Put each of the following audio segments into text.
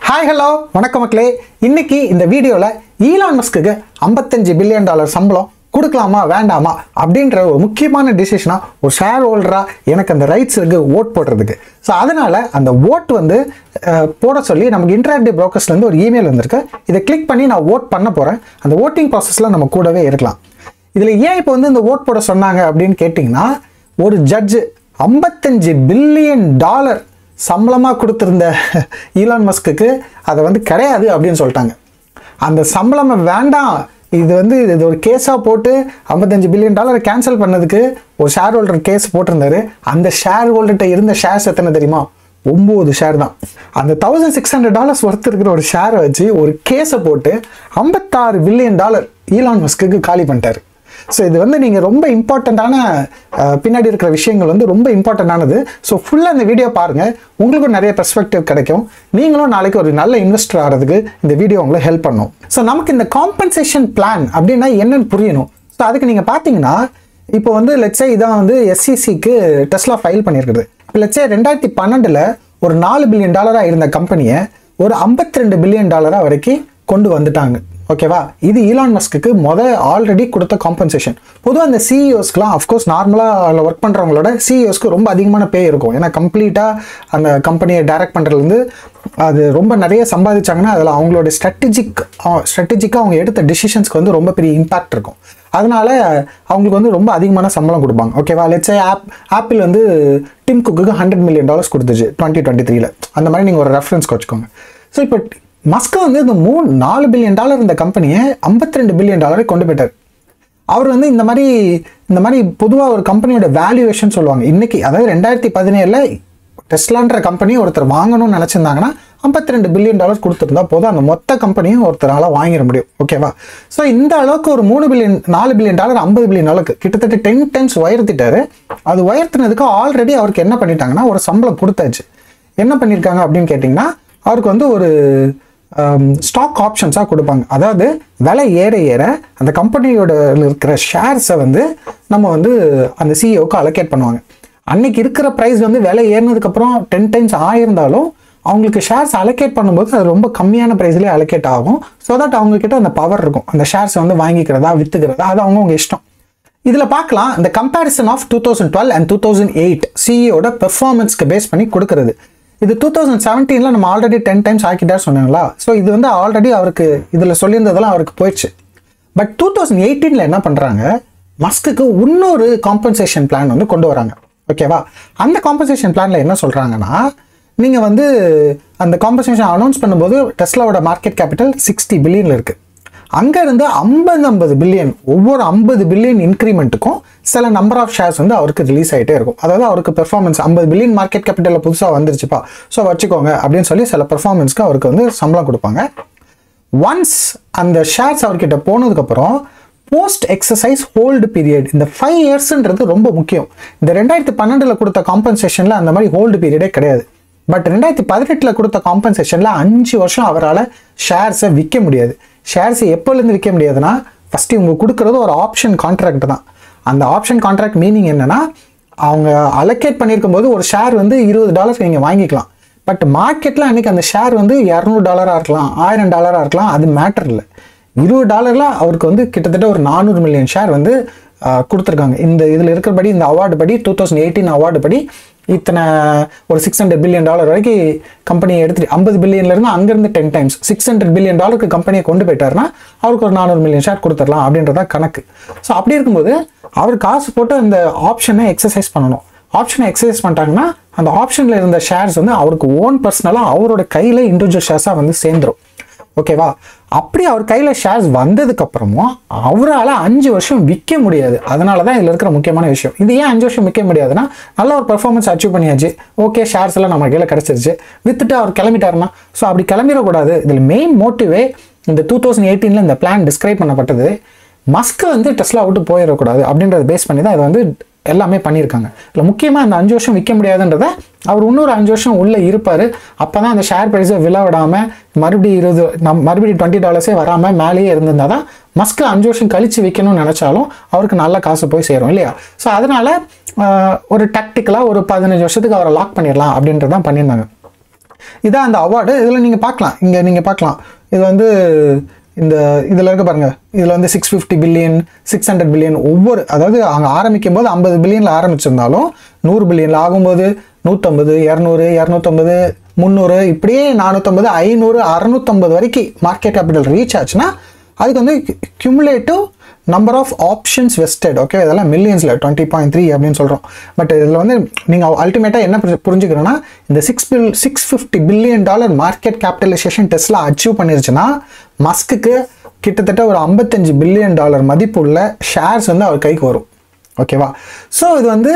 Hi, hello, வணக்கம் மக்களே. இன்னைக்கு இந்த வீடியோல ஈலான் மஸ்க்குக்கு $55 பில்லியன் சம்பளம் கொடுக்கலாமா வேண்டாமா அப்படின்ற ஒரு முக்கியமான டிசிஷனா ஒரு ஷேர் ஹோல்டரா எனக்கு அந்த ரைட்ஸ் இருக்கு ஓட் போடுறதுக்கு. ஸோ அதனால அந்த ஓட் வந்து போட சொல்லி நமக்கு இன்டராக்டிவ் புரோக்கர்ஸ்ல இருந்து ஒரு இமெயில் வந்திருக்கு. இதை கிளிக் பண்ணி நான் ஓட் பண்ண போறேன். அந்த ஓட்டிங் ப்ராசஸ்ல நம்ம கூடவே இருக்கலாம். இதுல ஏன் இப்போ வந்து இந்த ஓட் போட சொன்னாங்க அப்படின்னு கேட்டிங்கன்னா, ஒரு ஜட்ஜு $55 பில்லியன் சம்பளமாக கொடுத்துருந்த ஈலான் மஸ்க்கு அதை வந்து கிடையாது அப்படின்னு சொல்லிட்டாங்க. அந்த சம்பளம் வேண்டாம், இது ஒரு கேஸாக போட்டு $55 பில்லியன் கேன்சல் பண்ணதுக்கு ஒரு ஷேர் ஹோல்டர் கேஸ் போட்டிருந்தாரு. அந்த ஷேர் ஹோல்டர்கிட்ட இருந்த ஷேர்ஸ் எத்தனை தெரியுமா? 9 ஷேர் தான். அந்த $1600 ஒர்த் இருக்கிற ஒரு ஷேரை வச்சு ஒரு கேஸை போட்டு $56 பில்லியன் ஈலான் மஸ்க்கு காலி பண்ணிட்டாரு. ஸோ இது வந்து நீங்கள் ரொம்ப இம்பார்ட்டண்ட்டான பின்னாடி இருக்கிற விஷயங்கள் வந்து ரொம்ப இம்பார்ட்டண்டானது. ஸோ ஃபுல்லாக இந்த வீடியோ பாருங்கள், உங்களுக்கும் நிறைய பெர்ஸ்பெக்டிவ் கிடைக்கும். நீங்களும் நாளைக்கு ஒரு நல்ல இன்வெஸ்டர் ஆகிறதுக்கு இந்த வீடியோ உங்களை ஹெல்ப் பண்ணும். ஸோ நமக்கு இந்த காம்பன்சேஷன் பிளான் அப்படின்னா என்னன்னு புரியணும். ஸோ அதுக்கு நீங்கள் பார்த்தீங்கன்னா, இப்போ வந்து லெட்ஸே இதான் வந்து SECக்கு டெஸ்லா ஃபைல் பண்ணியிருக்குது. இப்போ லெட்ஸே 2012 ஒரு $4 பில்லியன் இருந்த கம்பெனியை ஒரு $52 பில்லியன் வரைக்கும் கொண்டு வந்துட்டாங்க. ஓகேவா? இது ஈலான் மஸ்க்கு ஆல்ரெடி கொடுத்த காம்பன்சேஷன். பொதுவாக அந்த சிஇஓஸ்க்குலாம் அஃப்கோர்ஸ் நார்மலாக அதில் ஒர்க் பண்ணுறவங்களோட சிஇஓஸ்க்கு ரொம்ப அதிகமான பே இருக்கும். ஏன்னா கம்ப்ளீட்டாக அந்த கம்பெனியை டைரக்ட் பண்ணுறதுலேருந்து அது ரொம்ப நிறைய சம்பாதிச்சாங்கன்னா அதில் அவங்களோட ஸ்ட்ராட்டஜிக்காக அவங்க எடுத்த டிசிஷன்ஸ்க்கு வந்து ரொம்ப பெரிய இம்பாக்ட் இருக்கும். அதனால அவங்களுக்கு வந்து ரொம்ப அதிகமான சம்பளம் கொடுப்பாங்க. ஓகேவா? லெட்ஸே ஆப்பிள் வந்து டிம் குக்குக்கு $100 மில்லியன் கொடுத்துச்சு 2023. அந்த மாதிரி நீங்கள் ஒரு ரெஃபரன்ஸ்க்கு வச்சுக்கோங்க. ஸோ இப்போ மஸ்க் வந்து இந்த $4 பில்லியன் இந்த கம்பெனியை $52 பில்லியன் கொண்டு போயிட்டார். அவர் வந்து இந்த மாதிரி பொதுவாக ஒரு கம்பெனியோட வேல்யூவேஷன் சொல்லுவாங்க. இன்னைக்கு அதாவது 2017 டெஸ்லான்ற கம்பெனி ஒருத்தர் வாங்கணும்னு நினச்சிருந்தாங்கன்னா $52 பில்லியன் கொடுத்துருந்தா போதும், அந்த மொத்த கம்பெனியும் ஒருத்தரால் வாங்கிட முடியும். ஓகேவா? ஸோ இந்த அளவுக்கு ஒரு $4 பில்லியன் $50 பில்லியன் கிட்டத்தட்ட 10 டைம்ஸ் உயர்த்திட்டாரு. அது உயர்த்தினதுக்கு ஆல்ரெடி அவருக்கு என்ன பண்ணிட்டாங்கன்னா ஒரு சம்பளம் கொடுத்தாச்சு. என்ன பண்ணியிருக்காங்க அப்படின்னு கேட்டிங்கன்னா, அவருக்கு வந்து ஒரு ஸ்டாக் ஆப்ஷன்ஸாக கொடுப்பாங்க. அதாவது விலை ஏற ஏற அந்த கம்பெனியோட இருக்கிற ஷேர்ஸை வந்து நம்ம வந்து அந்த சிஇஓக்கு அலோகேட் பண்ணுவாங்க. அன்னைக்கு இருக்கிற ப்ரைஸ் வந்து விலை ஏறினதுக்கப்புறம் 10 டைம்ஸ் ஆயிருந்தாலும் அவங்களுக்கு ஷேர்ஸ் அலோகேட் பண்ணும்போது அது ரொம்ப கம்மியான ப்ரைஸ்லேயே அலோகேட் ஆகும். ஸோ தட் அவங்கக்கிட்ட அந்த பவர் இருக்கும், அந்த ஷேர்ஸை வந்து வாங்கிக்கிறதா விற்றுக்கிறதா அது அவங்கவுங்க இஷ்டம். இதில் பார்க்கலாம், இந்த கம்பேரிசன் ஆஃப் 2012 and 2008 சிஇஓட பெர்ஃபார்மன்ஸ்க்கு பேஸ் பண்ணி கொடுக்கறது. இது 2017 நம்ம ஆல்ரெடி 10 டைம்ஸ் ஆக்கிட்டார் சொன்னாங்களா? ஸோ இது வந்து ஆல்ரெடி அவருக்கு இதில் சொல்லியிருந்ததெல்லாம் அவருக்கு போயிடுச்சு. பட் 2018 என்ன பண்ணுறாங்க, மஸ்க்கு இன்னொரு காம்பன்சேஷன் பிளான் வந்து கொண்டு வராங்க. ஓகேவா? அந்த காம்பன்சேஷன் பிளானில் என்ன சொல்கிறாங்கன்னா, நீங்கள் வந்து அந்த காம்பன்சேஷன் அனௌன்ஸ் பண்ணும்போது டெஸ்லாவோட மார்க்கெட் கேபிட்டல் $60 பில்லியன் இருக்குது. அங்கேருந்து 50 பில்லியன், ஒவ்வொரு 50 பில்லியன் இன்க்ரிமெண்ட்டுக்கும் சில நம்பர் ஆஃப் ஷேர்ஸ் வந்து அவருக்கு ரிலீஸ் ஆகிட்டே இருக்கும். அதாவது அவருக்கு பெர்ஃபார்மன்ஸ் 50 பில்லியன் மார்க்கெட் கேபிட்டலில் புதுசாக வந்துருச்சுப்பா, ஸோ வச்சுக்கோங்க அப்படின்னு சொல்லி சில பெர்ஃபார்மன்ஸ்க்கு அவருக்கு வந்து சம்பளம் கொடுப்பாங்க. ஒன்ஸ் அந்த ஷேர்ஸ் அவர்கிட்ட போனதுக்கப்புறம் போஸ்ட் எக்ஸசைஸ் ஹோல்டு பீரியட், இந்த 5 இயர்ஸ்ன்றது ரொம்ப முக்கியம். இந்த 2012 கொடுத்த காம்பன்சேஷனில் அந்த மாதிரி ஹோல்டு பீரியடே கிடையாது. பட் 2018 கொடுத்த காம்பன்சேஷனில் 5 வருஷம் அவரால் ஷேர்ஸை விற்க முடியாது. ஷேர்ஸை எப்போலேருந்து விற்க முடியாதுன்னா, ஃபஸ்ட்டு இவங்க கொடுக்குறது ஒரு ஆப்ஷன் கான்ட்ராக்ட் தான். அந்த ஆப்ஷன் கான்ட்ராக்ட் மீனிங் என்னென்னா, அவங்க அலோகேட் பண்ணியிருக்கும் போது ஒரு ஷேர் வந்து $20 நீங்கள் வாங்கிக்கலாம். பட் மார்க்கெட்டில் அன்றைக்கி அந்த ஷேர் வந்து $200 இருக்கலாம், $1000 இருக்கலாம், அது மேட்டர் இல்லை. $20 அவருக்கு வந்து கிட்டத்தட்ட ஒரு 400 மில்லியன் ஷேர் வந்து கொடுத்துருக்காங்க. இந்த இதில் இருக்கிறபடி, இந்த அவார்டு படி 2018 அவார்டு படி இத்தனை ஒரு $600 பில்லியன் வரைக்கும் கம்பெனியை எடுத்துட்டு 50 பில்லியன்லேருந்து அங்கேருந்து 10 டைம்ஸ் $600 பில்லியன் கம்பெனியை கொண்டு போயிட்டாருன்னா அவருக்கு ஒரு 400 மில்லியன் ஷேர் கொடுத்துடலாம் அப்படின்றதா கணக்கு. ஸோ அப்படி இருக்கும்போது அவர் காசு போட்டு அந்த ஆப்ஷனை எக்ஸசைஸ் பண்ணணும். ஆப்ஷனை எக்ஸசைஸ் பண்ணிட்டாங்கன்னா அந்த ஆப்ஷனில் இருந்த ஷேர்ஸ் வந்து அவருக்கு ஓன் பர்சனலாக அவரோட கையில் இண்டிவிஜுவல் ஷேர்ஸாக வந்து சேர்ந்துடும். ஓகேவா? அப்படி அவர் கையில் ஷேர்ஸ் வந்ததுக்கப்புறமும் அவரால் 5 வருஷம் விற்க முடியாது. அதனால தான் இதில் இருக்கிற முக்கியமான விஷயம். இது ஏன் 5 வருஷம் விற்க முடியாதுன்னா, நல்ல ஒரு பெர்ஃபார்மன்ஸ் அச்சீவ் பண்ணியாச்சு, ஓகே ஷேர்ஸ் எல்லாம் நம்ம கையில் கிடச்சிருச்சு, வித்துட்டு அவர் கிளம்பிட்டாருன்னா, ஸோ அப்படி கிளம்பிடக்கூடாது. இதில் மெயின் மோட்டிவே இந்த 2018 இந்த பிளான் டிஸ்கிரைப் பண்ணப்பட்டது, மஸ்க் வந்து டெஸ்லா விட்டு போயிடக்கூடாது அப்படின்றத பேஸ் பண்ணி தான் இதை வந்து எல்லாமே பண்ணியிருக்காங்க. இல்லை முக்கியமாக அந்த 5 வருஷம் விற்க முடியாதுன்றத அவர் இன்னொரு 5 வருஷம் உள்ளே இருப்பார். அப்போ தான் அந்த ஷேர் ப்ரைஸை விழ விடாமல் மறுபடியும் $20 வராமல் மேலேயே இருந்திருந்தால் தான் மஸ்க் 5 வருஷம் கழித்து விற்கணும்னு நினச்சாலும் அவருக்கு நல்ல காசு போய் சேரும் இல்லையா? ஸோ அதனால் ஒரு டாக்டிக்கலாக ஒரு 15 வருஷத்துக்கு அவரை லாக் பண்ணிடலாம் அப்படின்றதான் பண்ணியிருந்தாங்க. இதான் அந்த அவார்டு. இதில் நீங்கள் பார்க்கலாம், இங்கே நீங்கள் பார்க்கலாம், இது வந்து இந்த இதில் இருக்க பாருங்கள், இதில் வந்து 650 பில்லியன் 600 பில்லியன் ஒவ்வொரு, அதாவது அங்கே ஆரம்பிக்கும் போது 50 பில்லியனில் ஆரம்பிச்சிருந்தாலும் 100 பில்லியனில் ஆகும்போது 150, 200, 250, 300, இப்படியே 450, 500, 650 வரைக்கும் மார்க்கெட் கேபிட்டல் ரீச் ஆச்சுன்னா அதுக்கு வந்து cumulative number of options vested. Okay, இதெல்லாம் மில்லியன்ஸில் 20.3 அப்படின்னு சொல்கிறோம். பட் இதில் வந்து நீங்கள் அல்டிமேட்டாக என்ன புரிஞ்சுக்கணும்னா, இந்த $650 billion market capitalization Tesla achieve பண்ணிருச்சுன்னா மஸ்க்கு கிட்டத்தட்ட ஒரு $55 பில்லியன் மதிப்பு உள்ள ஷேர்ஸ் வந்து அவர் கைக்கு வரும். ஓகேவா? ஸோ இது வந்து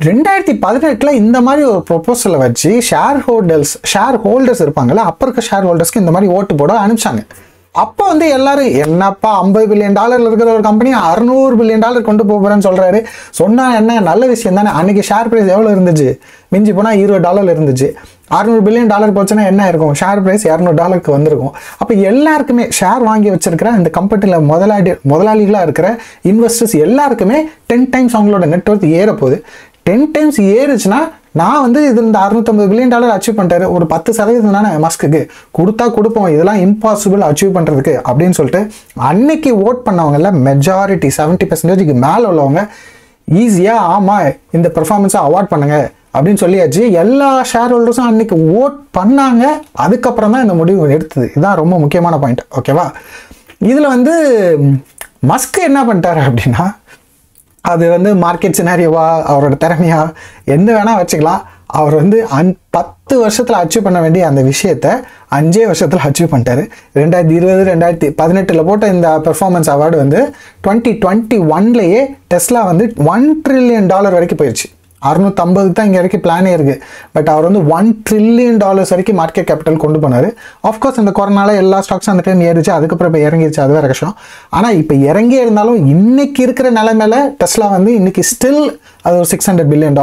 2018 இந்த மாதிரி ஒரு ப்ரொபோசலை வச்சு ஷேர் ஹோல்டர்ஸ் இருப்பாங்கல்ல, அப்போ இருக்க ஷேர் ஹோல்டர்ஸ்க்கு இந்த மாதிரி ஓட்டு போட அனுப்பிச்சாங்க. அப்போ வந்து எல்லாரும் என்னப்பா $50 பில்லியன் இருக்கிற ஒரு கம்பெனி $600 பில்லியன் கொண்டு போகிறேன்னு சொல்கிறாரு, சொன்னால் என்ன நல்ல விஷயம் தானே. அன்றைக்கி ஷேர் ப்ரைஸ் எவ்வளோ இருந்துச்சு? மிஞ்சி போனால் $20 இருந்துச்சு. $600 பில்லியன் போச்சுன்னா என்ன இருக்கும்? ஷேர் ப்ரைஸ் $200 வந்திருக்கும். அப்போ எல்லாருக்குமே ஷேர் வாங்கி வச்சிருக்கிற இந்த கம்பெனியில் முதலாளிகளாக இருக்கிற இன்வெஸ்டர்ஸ் எல்லாருக்குமே 10 டைம்ஸ் அவங்களோட நெட்வொர்க் ஏறப்போகுது. 10 டைம்ஸ் ஏறுச்சுன்னா நான் வந்து இது இந்த $650 பில்லியன் அச்சீவ் பண்ணிட்டாரு, ஒரு 10% தானே மஸ்க்கு கொடுப்போம், இதெல்லாம் இம்பாசிபிள் அச்சீவ் பண்ணுறதுக்கு அப்படின்னு சொல்லிட்டு அன்னைக்கு ஓட் பண்ணவங்கள மெஜாரிட்டி 70% மேலே உள்ளவங்க ஈஸியாக ஆமாம் இந்த பெர்ஃபார்மன்ஸை அவார்ட் பண்ணுங்க அப்படின்னு சொல்லியாச்சு. எல்லா ஷேர் ஹோல்டர்ஸும் அன்னைக்கு ஓட் பண்ணாங்க. அதுக்கப்புறம் தான் இந்த முடிவு எடுத்தது. இதுதான் ரொம்ப முக்கியமான பாயிண்ட். ஓகேவா? இதில் வந்து மஸ்க் என்ன பண்ணிட்டாரு அப்படின்னா, அது வந்து மார்க்கெட் சினாரியோவா அவரோட திறமையா என்ன வேணால் வச்சுக்கலாம். அவர் வந்து 10 வருஷத்தில் அச்சீவ் பண்ண வேண்டிய அந்த விஷயத்தை 5 வருஷத்தில் அச்சீவ் பண்ணிட்டாரு. 2020 2018 போட்ட இந்த பெர்ஃபார்மன்ஸ் அவார்டு வந்து 2021 டெஸ்லா வந்து $1 trillion வரைக்கும் போயிடுச்சு. 650 தான் இங்கே வரைக்கும் பிளானே இருக்குது. பட் அவர் வந்து $1 trillion வரைக்கும் மார்க்கெட் கேபிட்டல் கொண்டு போனார். ஆஃப்கோர்ஸ் இந்த கொரோனால எல்லா ஸ்டாக்ஸும் அந்த டைம் ஏறிச்சு, அதுக்கப்புறம் இப்போ இறங்கிடுச்சு, அது வேறு கஷ்டம். ஆனால் இப்போ இறங்கி இருந்தாலும் இன்னைக்கு இருக்கிற நிலைமையில டெஸ்லா வந்து இன்னைக்கு ஸ்டில் அது ஒரு $600 பில்லியன்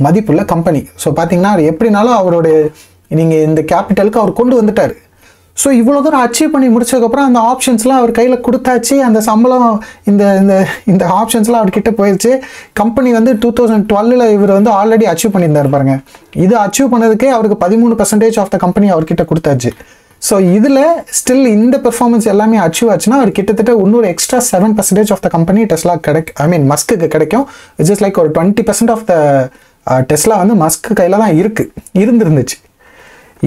மதிப்புள்ள கம்பெனி. ஸோ பார்த்தீங்கன்னா எப்படினாலும் அவருடைய நீங்கள் இந்த கேபிட்டலுக்கு அவர் கொண்டு வந்துட்டார். ஸோ இவ்வளோ தூரம் அச்சீவ் பண்ணி முடிச்சதுக்கப்புறம் அந்த ஆப்ஷன்ஸ்லாம் அவர் கையில் கொடுத்தாச்சு. அந்த சம்பளம் இந்த ஆப்ஷன்ஸ்லாம் அவர்கிட்ட போயிடுச்சு. கம்பெனி வந்து 2012 இவர் வந்து ஆல்ரெடி அச்சீவ் பண்ணியிருந்தார் பாருங்க. இது அச்சீவ் பண்ணதுக்கே அவருக்கு 13% ஆஃப் த கம்பெனி அவர்கிட்ட கொடுத்தாச்சு. ஸோ இதில் ஸ்டில் இந்த பெர்ஃபார்மன்ஸ் எல்லாமே அச்சீவ் ஆச்சுன்னா அவர் கிட்டத்தட்ட இன்னொரு extra 7% of the company Tesla மஸ்க்கு கிடைக்கும். விச் இஸ் லைக் ஒரு 20% ஆஃப் த டெஸ்லா வந்து மஸ்க்கு கையில் தான் இருந்துருந்துச்சு.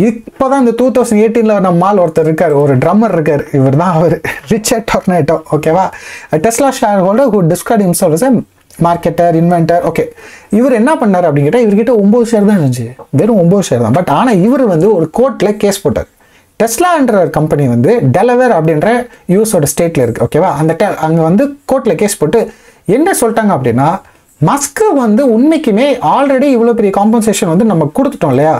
இப்போ தான் இந்த 2018 நம்ம ஒருத்தர் இருக்கார், ஒரு ட்ரம்மர் இருக்கார், இவர் தான் அவர், ரிச்சர்ட் டொர்னேட்டோ. ஓகேவா? Tesla shareholder who described himself as a marketer, inventor. Okay, இவர் என்ன பண்ணார் அப்படின்னு கேட்டால் இவர்கிட்ட 9 ஷேர் தான் இருந்துச்சு, வெறும் 9 ஷேர் தான். பட் ஆனால் இவர் வந்து ஒரு கோர்ட்டில் கேஸ் போட்டார். டெஸ்லான்ற கம்பெனி வந்து டெலவேர் அப்படின்ற யூஎஸோட ஸ்டேட்டில் இருக்குது. ஓகேவா? அங்கே வந்து கோர்ட்டில் கேஸ் போட்டு என்ன சொல்லிட்டாங்க அப்படின்னா, மஸ்க்கு வந்து உண்மைக்குமே ஆல்ரெடி இவ்வளோ பெரிய காம்பன்சேஷன் வந்து நம்ம கொடுத்துட்டோம் இல்லையா,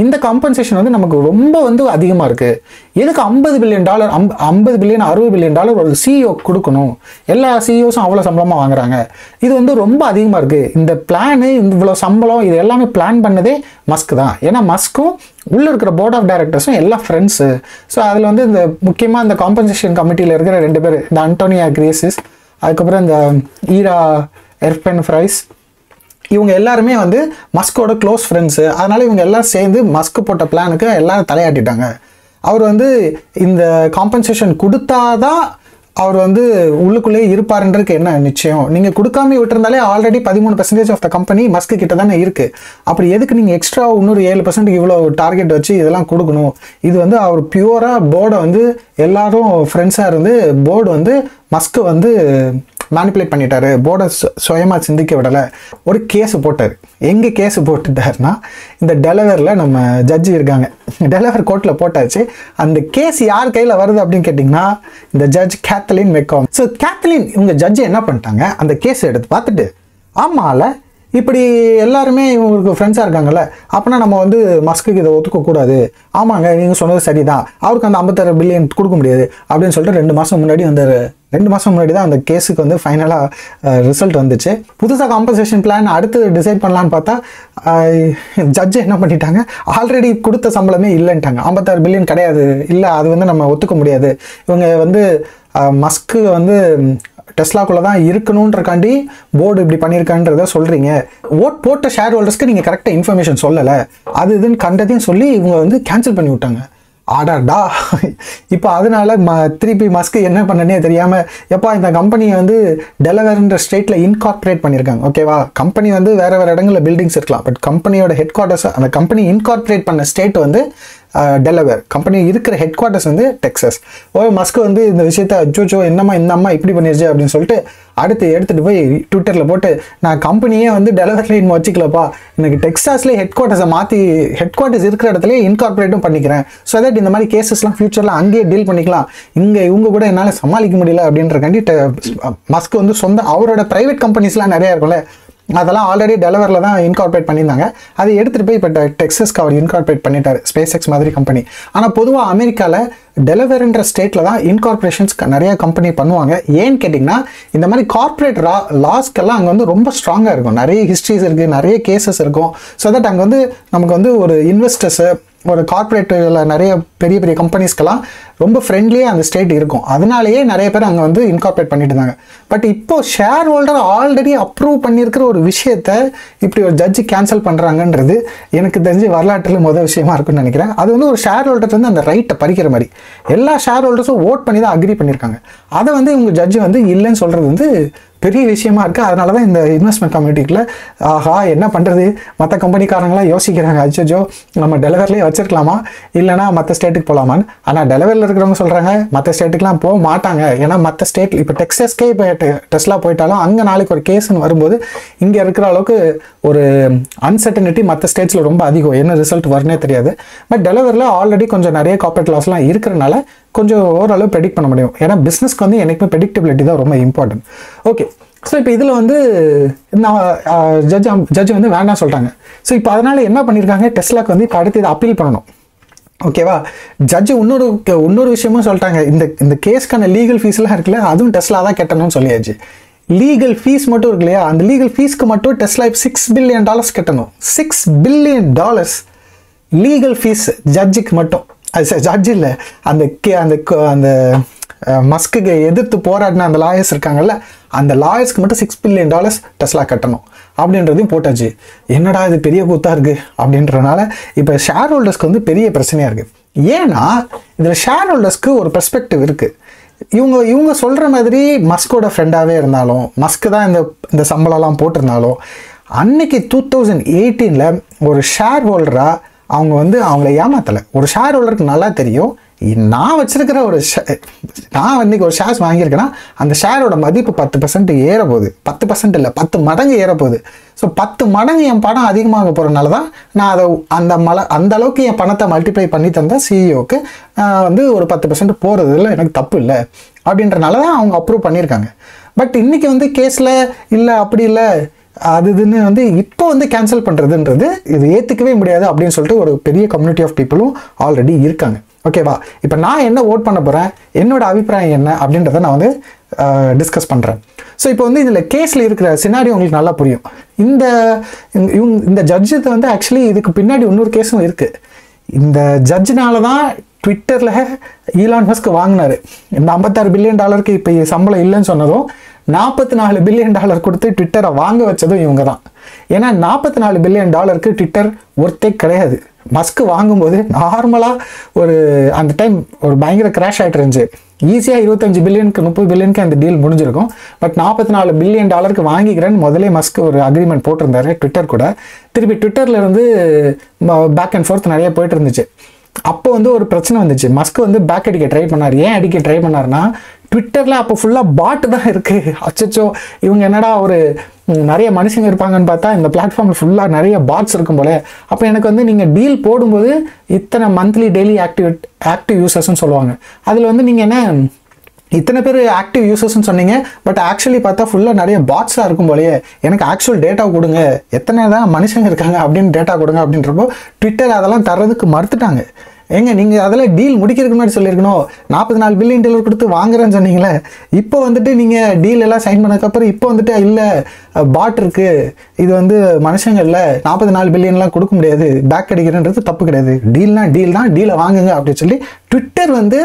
இந்த காம்பன்சேஷன் வந்து நமக்கு ரொம்ப வந்து அதிகமாக இருக்குது. எதுக்கு $50 பில்லியன் $50 பில்லியன் $60 பில்லியன் ஒரு சிஇஓ கொடுக்கணும்? எல்லா சிஇஓஸும் அவ்வளோ சம்பளமாக வாங்குறாங்க. இது வந்து ரொம்ப அதிகமாக இருக்குது. இந்த பிளானு, இவ்வளோ சம்பளம், இது எல்லாமே பிளான் பண்ணதே மஸ்க் தான். ஏன்னா மஸ்க்கும் உள்ளே இருக்கிற போர்ட் ஆஃப் டைரக்டர்ஸும் எல்லாம் ஃப்ரெண்ட்ஸு. ஸோ அதில் வந்து இந்த முக்கியமாக இந்த காம்பன்சேஷன் கமிட்டியில் இருக்கிற 2 பேர், இந்த அண்டோனியா கிரேசிஸ், அதுக்கப்புறம் இந்த ஈரா எர்பென் ஃப்ரைஸ், இவங்க எல்லாருமே வந்து மஸ்கோட க்ளோஸ் ஃப்ரெண்ட்ஸு. அதனால் இவங்க எல்லாம் சேர்ந்து மஸ்க் போட்ட பிளானுக்கு எல்லாரும் தலையாட்டிட்டாங்க. அவர் வந்து இந்த காம்பன்சேஷன் கொடுத்தாதான் அவர் வந்து உள்ளுக்குள்ளே இருப்பாருன்றதுக்கு என்ன நிச்சயம்? நீங்கள் கொடுக்காம விட்டுருந்தாலே ஆல்ரெடி 13% ஆஃப் த கம்பெனி மஸ்க்கு கிட்ட தானே இருக்குது. அப்படி எதுக்கு நீங்கள் எக்ஸ்ட்ரா இன்னொரு 7% இவ்வளோ டார்கெட் வச்சு இதெல்லாம் கொடுக்கணும்? இது வந்து அவர் பியூராக போர்டை வந்து எல்லாரும் ஃப்ரெண்ட்ஸாக இருந்து போர்டு வந்து மஸ்க்கு வந்து மேனிப்புலேட் பண்ணிட்டாரு, போர்டை சுயமாக சிந்திக்க விடலை. ஒரு கேஸு போட்டார். எங்கே கேஸு போட்டுட்டாருன்னா, இந்த டெலவேரில் நம்ம ஜட்ஜி இருக்காங்க, டெலவேர் கோர்ட்டில் போட்டாச்சு. அந்த கேஸ் யார் கையில் வருது அப்படின்னு கேட்டிங்கன்னா, இந்த ஜட்ஜ் கேத்தலின் மெக்காம். ஸோ கேத்தலின் இவங்க ஜட்ஜி என்ன பண்ணிட்டாங்க, அந்த கேஸ் எடுத்து பார்த்துட்டு, ஆமாம்ல இப்படி எல்லாருமே இவங்களுக்கு ஃப்ரெண்ட்ஸாக இருக்காங்கல்ல, அப்படின்னா நம்ம வந்து மஸ்க்கு இதை ஒத்துக்கக்கூடாது. ஆமாங்க நீங்கள் சொன்னது சரிதான், அவருக்கு அந்த 56 பில்லியன் கொடுக்க முடியாது அப்படின்னு சொல்லிட்டு 2 மாதம் முன்னாடி அந்த 2 மாதம் முன்னாடி தான் அந்த கேஸுக்கு வந்து ஃபைனலாக ரிசல்ட் வந்துச்சு. புதுசாக காம்பன்சேஷன் பிளான் அடுத்து டிசைட் பண்ணலான்னு பார்த்தா ஜட்ஜு என்ன பண்ணிட்டாங்க, ஆல்ரெடி கொடுத்த சம்பளமே இல்லைன்ட்டாங்க. 56 பில்லியன் கிடையாது, இல்லை அது வந்து நம்ம ஒத்துக்க முடியாது. இவங்க வந்து மஸ்க்கு வந்து டெஸ்லாக்குள்ளே தான் இருக்கணுன்றக்காண்டி போர்டு இப்படி பண்ணியிருக்கான்றத சொல்கிறீங்க. ஓட் போட்ட ஷேர் ஹோல்டர்ஸ்க்கு நீங்கள் கரெக்டாக இன்ஃபர்மேஷன் சொல்லலை, அது இதுன்னு கண்டதையும் சொல்லி இவங்க வந்து கேன்சல் பண்ணி விட்டாங்க. ஆடாடா, இப்போ அதனால திருப்பி மஸ்க் என்ன பண்ணனே தெரியாமல், எப்பா இந்த கம்பெனியை வந்து டெலவேர்ன்ற ஸ்டேட்டில் இன்கார்பரேட் பண்ணியிருக்காங்க. ஓகேவா, கம்பெனி வந்து வேறு வேறு இடங்களில் பில்டிங்ஸ் இருக்கலாம், பட் கம்பெனியோட ஹெட் குவார்ட்டர்ஸ், அந்த கம்பெனி இன்கார்பரேட் பண்ண ஸ்டேட் வந்து டெலவேர், கம்பெனி இருக்கிற ஹெட் குவார்ட்டர்ஸ் வந்து டெக்ஸஸ். மஸ்க் வந்து இந்த விஷயத்த அச்சோச்சோ என்னம்மா இந்த அம்மா இப்படி பண்ணிருச்சு அப்படின்னு சொல்லிட்டு அடுத்து எடுத்துகிட்டு போய் ட்விட்டரில் போட்டு, நான் கம்பெனியே வந்து டெலவேர்ல இன்னும் வச்சுக்கலப்பா, எனக்கு டெக்ஸாஸ்லேயே ஹெட் குவார்ட்டர்ஸை மாற்றி ஹெட் குவார்ட்டர்ஸ் இருக்கிற இடத்துலேயே இன்கார்பரேட்டும் பண்ணிக்கிறேன், ஸோ தட் இந்த மாதிரி கேசஸ்லாம் ஃபியூச்சரில் அங்கேயே டீல் பண்ணிக்கலாம், இங்கே இவங்க கூட என்னால் சமாளிக்க முடியல அப்படின்றக்காண்டி மஸ்க் வந்து அவரோட ப்ரைவேட் கம்பெனிஸ்லாம் நிறையா இருக்கும்ல, அதெல்லாம் ஆல்ரெடி டெலவரில் தான் இன்கார்பரேட் பண்ணியிருந்தாங்க, அதை எடுத்துகிட்டு போய் இப்போ டெக்ஸஸ்க்கு அவர் இன்கார்பரேட் பண்ணிட்டார், ஸ்பேஸ் எக்ஸ் மாதிரி கம்பெனி. ஆனால் பொதுவாக அமெரிக்காவில் டெலவேர்ன்ற ஸ்டேட்டில் தான் இன்கார்பரேஷன்ஸ் நிறைய கம்பெனி பண்ணுவாங்க. ஏன்னு கேட்டிங்கன்னா இந்த மாதிரி கார்பரேட் லாஸ்க்கெல்லாம் அங்கே வந்து ரொம்ப ஸ்ட்ராங்காக இருக்கும், நிறைய ஹிஸ்ட்ரிஸ் இருக்குது, நிறைய கேசஸ் இருக்கும். ஸோ தட் அங்கே வந்து நமக்கு வந்து ஒரு இன்வெஸ்டர்ஸு, ஒரு கார்பரேட்டில் நிறைய பெரிய பெரிய கம்பெனிஸ்க்கெல்லாம் ரொம்ப ஃப்ரெண்ட்லியாக அந்த ஸ்டேட் இருக்கும், அதனாலேயே நிறைய பேர் அங்கே வந்து இன்கார்பரேட் பண்ணிட்டு இருந்தாங்க. பட் இப்போ ஷேர் ஹோல்டர் ஆல்ரெடி அப்ரூவ் பண்ணியிருக்கிற ஒரு விஷயத்தை இப்படி ஒரு ஜட்ஜி கேன்சல் பண்ணுறாங்கன்றது எனக்கு தெரிஞ்சு வரலாற்றில் முதல் விஷயமா இருக்குன்னு நினைக்கிறேன். அது வந்து ஒரு ஷேர் ஹோல்டர் வந்து அந்த ரைட்டை பறிக்கிற மாதிரி, எல்லா ஷேர் ஹோல்டர்ஸும் ஓட் பண்ணி தான் அக்ரி பண்ணியிருக்காங்க, அதை வந்து இவங்க ஜட்ஜி வந்து இல்லைன்னு சொல்கிறது வந்து பெரிய விஷயமா இருக்குது. அதனால தான் இந்த இன்வெஸ்ட்மெண்ட் கம்யூனிட்டிக்குள்ள ஆஹா என்ன பண்ணுறது, மற்ற கம்பெனிக்காரங்களாம் யோசிக்கிறாங்க, அச்சோ நம்ம டெலவர்லேயே வச்சிருக்கலாமா இல்லைனா மற்ற ஸ்டேட்டுக்கு போகலாமான்னு. ஆனால் டெலவரில் இருக்கிறவங்க சொல்கிறாங்க மற்ற ஸ்டேட்டுக்குலாம் போக மாட்டாங்க, ஏன்னா மற்ற ஸ்டேட் இப்போ டெக்ஸஸ்க்கே இப்போ டெஸ்லா போயிட்டாலும் அங்கே நாளைக்கு ஒரு கேஸ்ன்னு வரும்போது இங்கே இருக்கிற அளவுக்கு ஒரு அன்சர்டனிட்டி மற்ற ஸ்டேட்ஸில் ரொம்ப அதிகம், என்ன ரிசல்ட் வரும்னே தெரியாது. பட் டெலவரில் ஆல்ரெடி கொஞ்சம் நிறைய கார்பரேட் லாஸ்லாம் இருக்கிறனால கொஞ்சம் ஓரளவு ப்ரெடிக்ட் பண்ண முடியும், ஏன்னா பிஸ்னஸ்க்கு வந்து எனக்குமே ப்ரெடிக்டபிலிட்டி தான் ரொம்ப இம்பார்ட்டன்ட். ஓகே, ஸோ இப்போ இதில் வந்து ஜட்ஜ் வந்து வேண்டாம் சொல்லிட்டாங்க. ஸோ இப்போ அதனால் என்ன பண்ணியிருக்காங்க, டெஸ்லாக்கு வந்து இப்போ அடுத்து இதை அப்பீல் பண்ணணும். ஓகேவா, ஜட்ஜு இன்னொரு விஷயமும் சொல்லிட்டாங்க, இந்த கேஸ்க்கான லீகல் ஃபீஸ்லாம் இருக்குல்ல, அதுவும் டெஸ்லா தான் கட்டணும்னு சொல்லியாச்சு. லீகல் ஃபீஸ் மட்டும் இருக்கு இல்லையா, அந்த லீகல் ஃபீஸ்க்கு மட்டும் டெஸ்லா $6 பில்லியன் கட்டணும். $6 பில்லியன் லீகல் ஃபீஸ் ஜட்ஜுக்கு மட்டும். அது ஜட்ஜ் இல்லை, அந்த மஸ்க்கு எதிர்த்து போராடின அந்த லாயர்ஸ் இருக்காங்கல்ல, அந்த லாயர்ஸ்க்கு மட்டும் $6 பில்லியன் டெஸ்லா கட்டணும் அப்படின்றதையும் போட்டாச்சு. என்னடா இது பெரிய கூத்தா இருக்கு அப்படின்றனால இப்போ ஷேர் ஹோல்டர்ஸ்க்கு வந்து பெரிய பிரச்சனையாக இருக்குது. ஏன்னா இதில் ஷேர் ஹோல்டர்ஸ்க்கு ஒரு பெர்ஸ்பெக்டிவ் இருக்குது. இவங்க சொல்கிற மாதிரி மஸ்கோட ஃப்ரெண்டாகவே இருந்தாலும், மஸ்க்கு தான் இந்த சம்பளம்லாம் போட்டிருந்தாலும், அன்னைக்கு 2018 ஒரு ஷேர் ஹோல்டராக அவங்க வந்து அவங்கள ஏமாத்தலை. ஒரு ஷேர் ஹோல்டருக்கு நல்லா தெரியும், நான் வச்சிருக்கிற நான் இன்னைக்கு ஒரு ஷேர்ஸ் வாங்கியிருக்கேன்னா அந்த ஷேரோட மதிப்பு 10% ஏற போகுது. 10% இல்லை, 10 மடங்கு ஏற போகுது. ஸோ 10 மடங்கு என் பணம் அதிகமாக போகிறதுனால தான் நான் அதை அந்த அளவுக்கு என் பணத்தை மல்டிப்ளை பண்ணி தந்த சிஇஓக்கு வந்து ஒரு 10% போகிறதுல எனக்கு தப்பு இல்லை அப்படின்றனால தான் அவங்க அப்ரூவ் பண்ணியிருக்காங்க. பட் இன்றைக்கி வந்து கேஸில் இல்லை அப்படி இல்லை அது இதுன்னு வந்து இப்போ வந்து கேன்சல் பண்ணுறதுன்றது இது ஏற்றுக்கவே முடியாது அப்படின்னு சொல்லிட்டு ஒரு பெரிய கம்யூனிட்டி ஆஃப் பீப்புளும் ஆல்ரெடி இருக்காங்க. ஓகேவா, இப்போ நான் என்ன ஓட் பண்ண போகிறேன், என்னோட அபிப்பிராயம் என்ன அப்படின்றத நான் வந்து டிஸ்கஸ் பண்ணுறேன். ஸோ இப்போ வந்து இதில் கேஸில் இருக்கிற சினாரியோ உங்களுக்கு நல்லா புரியும். இந்த ஜட்ஜுக்கு வந்து ஆக்சுவலி இதுக்கு பின்னாடி இன்னொரு கேஸும் இருக்குது. இந்த ஜட்ஜினால தான் ட்விட்டரில் ஈலான் மஸ்க் வாங்கினார். இந்த $56 பில்லியன் இப்போ சம்பளம் இல்லைன்னு சொன்னதும் $44 பில்லியன் கொடுத்து ட்விட்டரை வாங்க வச்சதும் இவங்க தான். ஏன்னா $44 பில்லியன் ட்விட்டர் ஒர்த்தே கிடையாது. மஸ்க் வாங்கும்போது நார்மலாக ஒரு அந்த டைம் ஒரு பயங்கர கிராஷ் ஆகிட்டு இருந்துச்சு. ஈஸியாக 25 பில்லியனுக்கு 30 பில்லியனுக்கு அந்த டீல் முடிஞ்சிருக்கும். பட் $44 பில்லியன் வாங்கிக்கிறேன்னு முதலே மஸ்க் ஒரு அக்ரிமெண்ட் போட்டிருந்தாரு ட்விட்டர் கூட. திருப்பி ட்விட்டரில் இருந்து பேக் அண்ட் ஃபோர்த் நிறைய போயிட்டு இருந்துச்சு. அப்போ வந்து ஒரு பிரச்சனை வந்துச்சு. மஸ்க் வந்து பேக் அடிக்க ட்ரை பண்ணார். ஏன் அடிக்க ட்ரை பண்ணார்னா, ட்விட்டரில் அப்போ ஃபுல்லாக பாட்டு தான் இருக்குது. அச்சோ இவங்க என்னடா ஒரு நிறைய மனுஷங்க இருப்பாங்கன்னு பார்த்தா இந்த பிளாட்ஃபார்மில் ஃபுல்லாக நிறைய பாட்ஸ் இருக்கும் போல. அப்போ எனக்கு வந்து நீங்கள் டீல் போடும்போது இத்தனை மந்த்லி டெய்லி ஆக்டிவ் யூசர்ஸ்ன்னு சொல்லுவாங்க. அதில் வந்து நீங்கள் என்ன இத்தனை பேர் ஆக்டிவ் யூசர்ஸ்ன்னு சொன்னீங்க, பட் ஆக்சுவலி பார்த்தா ஃபுல்லாக நிறைய பாட்ஸாக இருக்கும் போலயே, எனக்கு ஆக்சுவல் டேட்டா கொடுங்க, எத்தனை தான் மனுஷங்க இருக்காங்க அப்படின்னு டேட்டா கொடுங்க அப்படின்றப்போ ட்விட்டர் அதெல்லாம் தர்றதுக்கு மறுத்துட்டாங்க. ஏங்க நீங்கள் அதில் டீல் முடிக்கிறதுக்கு முன்னாடி சொல்லியிருக்கணும். $44 பில்லியன் கொடுத்து வாங்குறேன்னு சொன்னீங்களே, இப்போ வந்துட்டு நீங்கள் டீல் எல்லாம் சைன் பண்ணதுக்கப்புறம் இப்போ வந்துட்டு இல்லை பாட் இருக்குது, இது வந்து மனுஷங்க இல்லை, $44 பில்லியன்லாம் கொடுக்க முடியாது, பேக் அடிக்கிறன்றது தப்பு கிடையாது, டீல்னா டீல் தான், டீலை வாங்குங்க அப்படின்னு சொல்லி ட்விட்டர் வந்து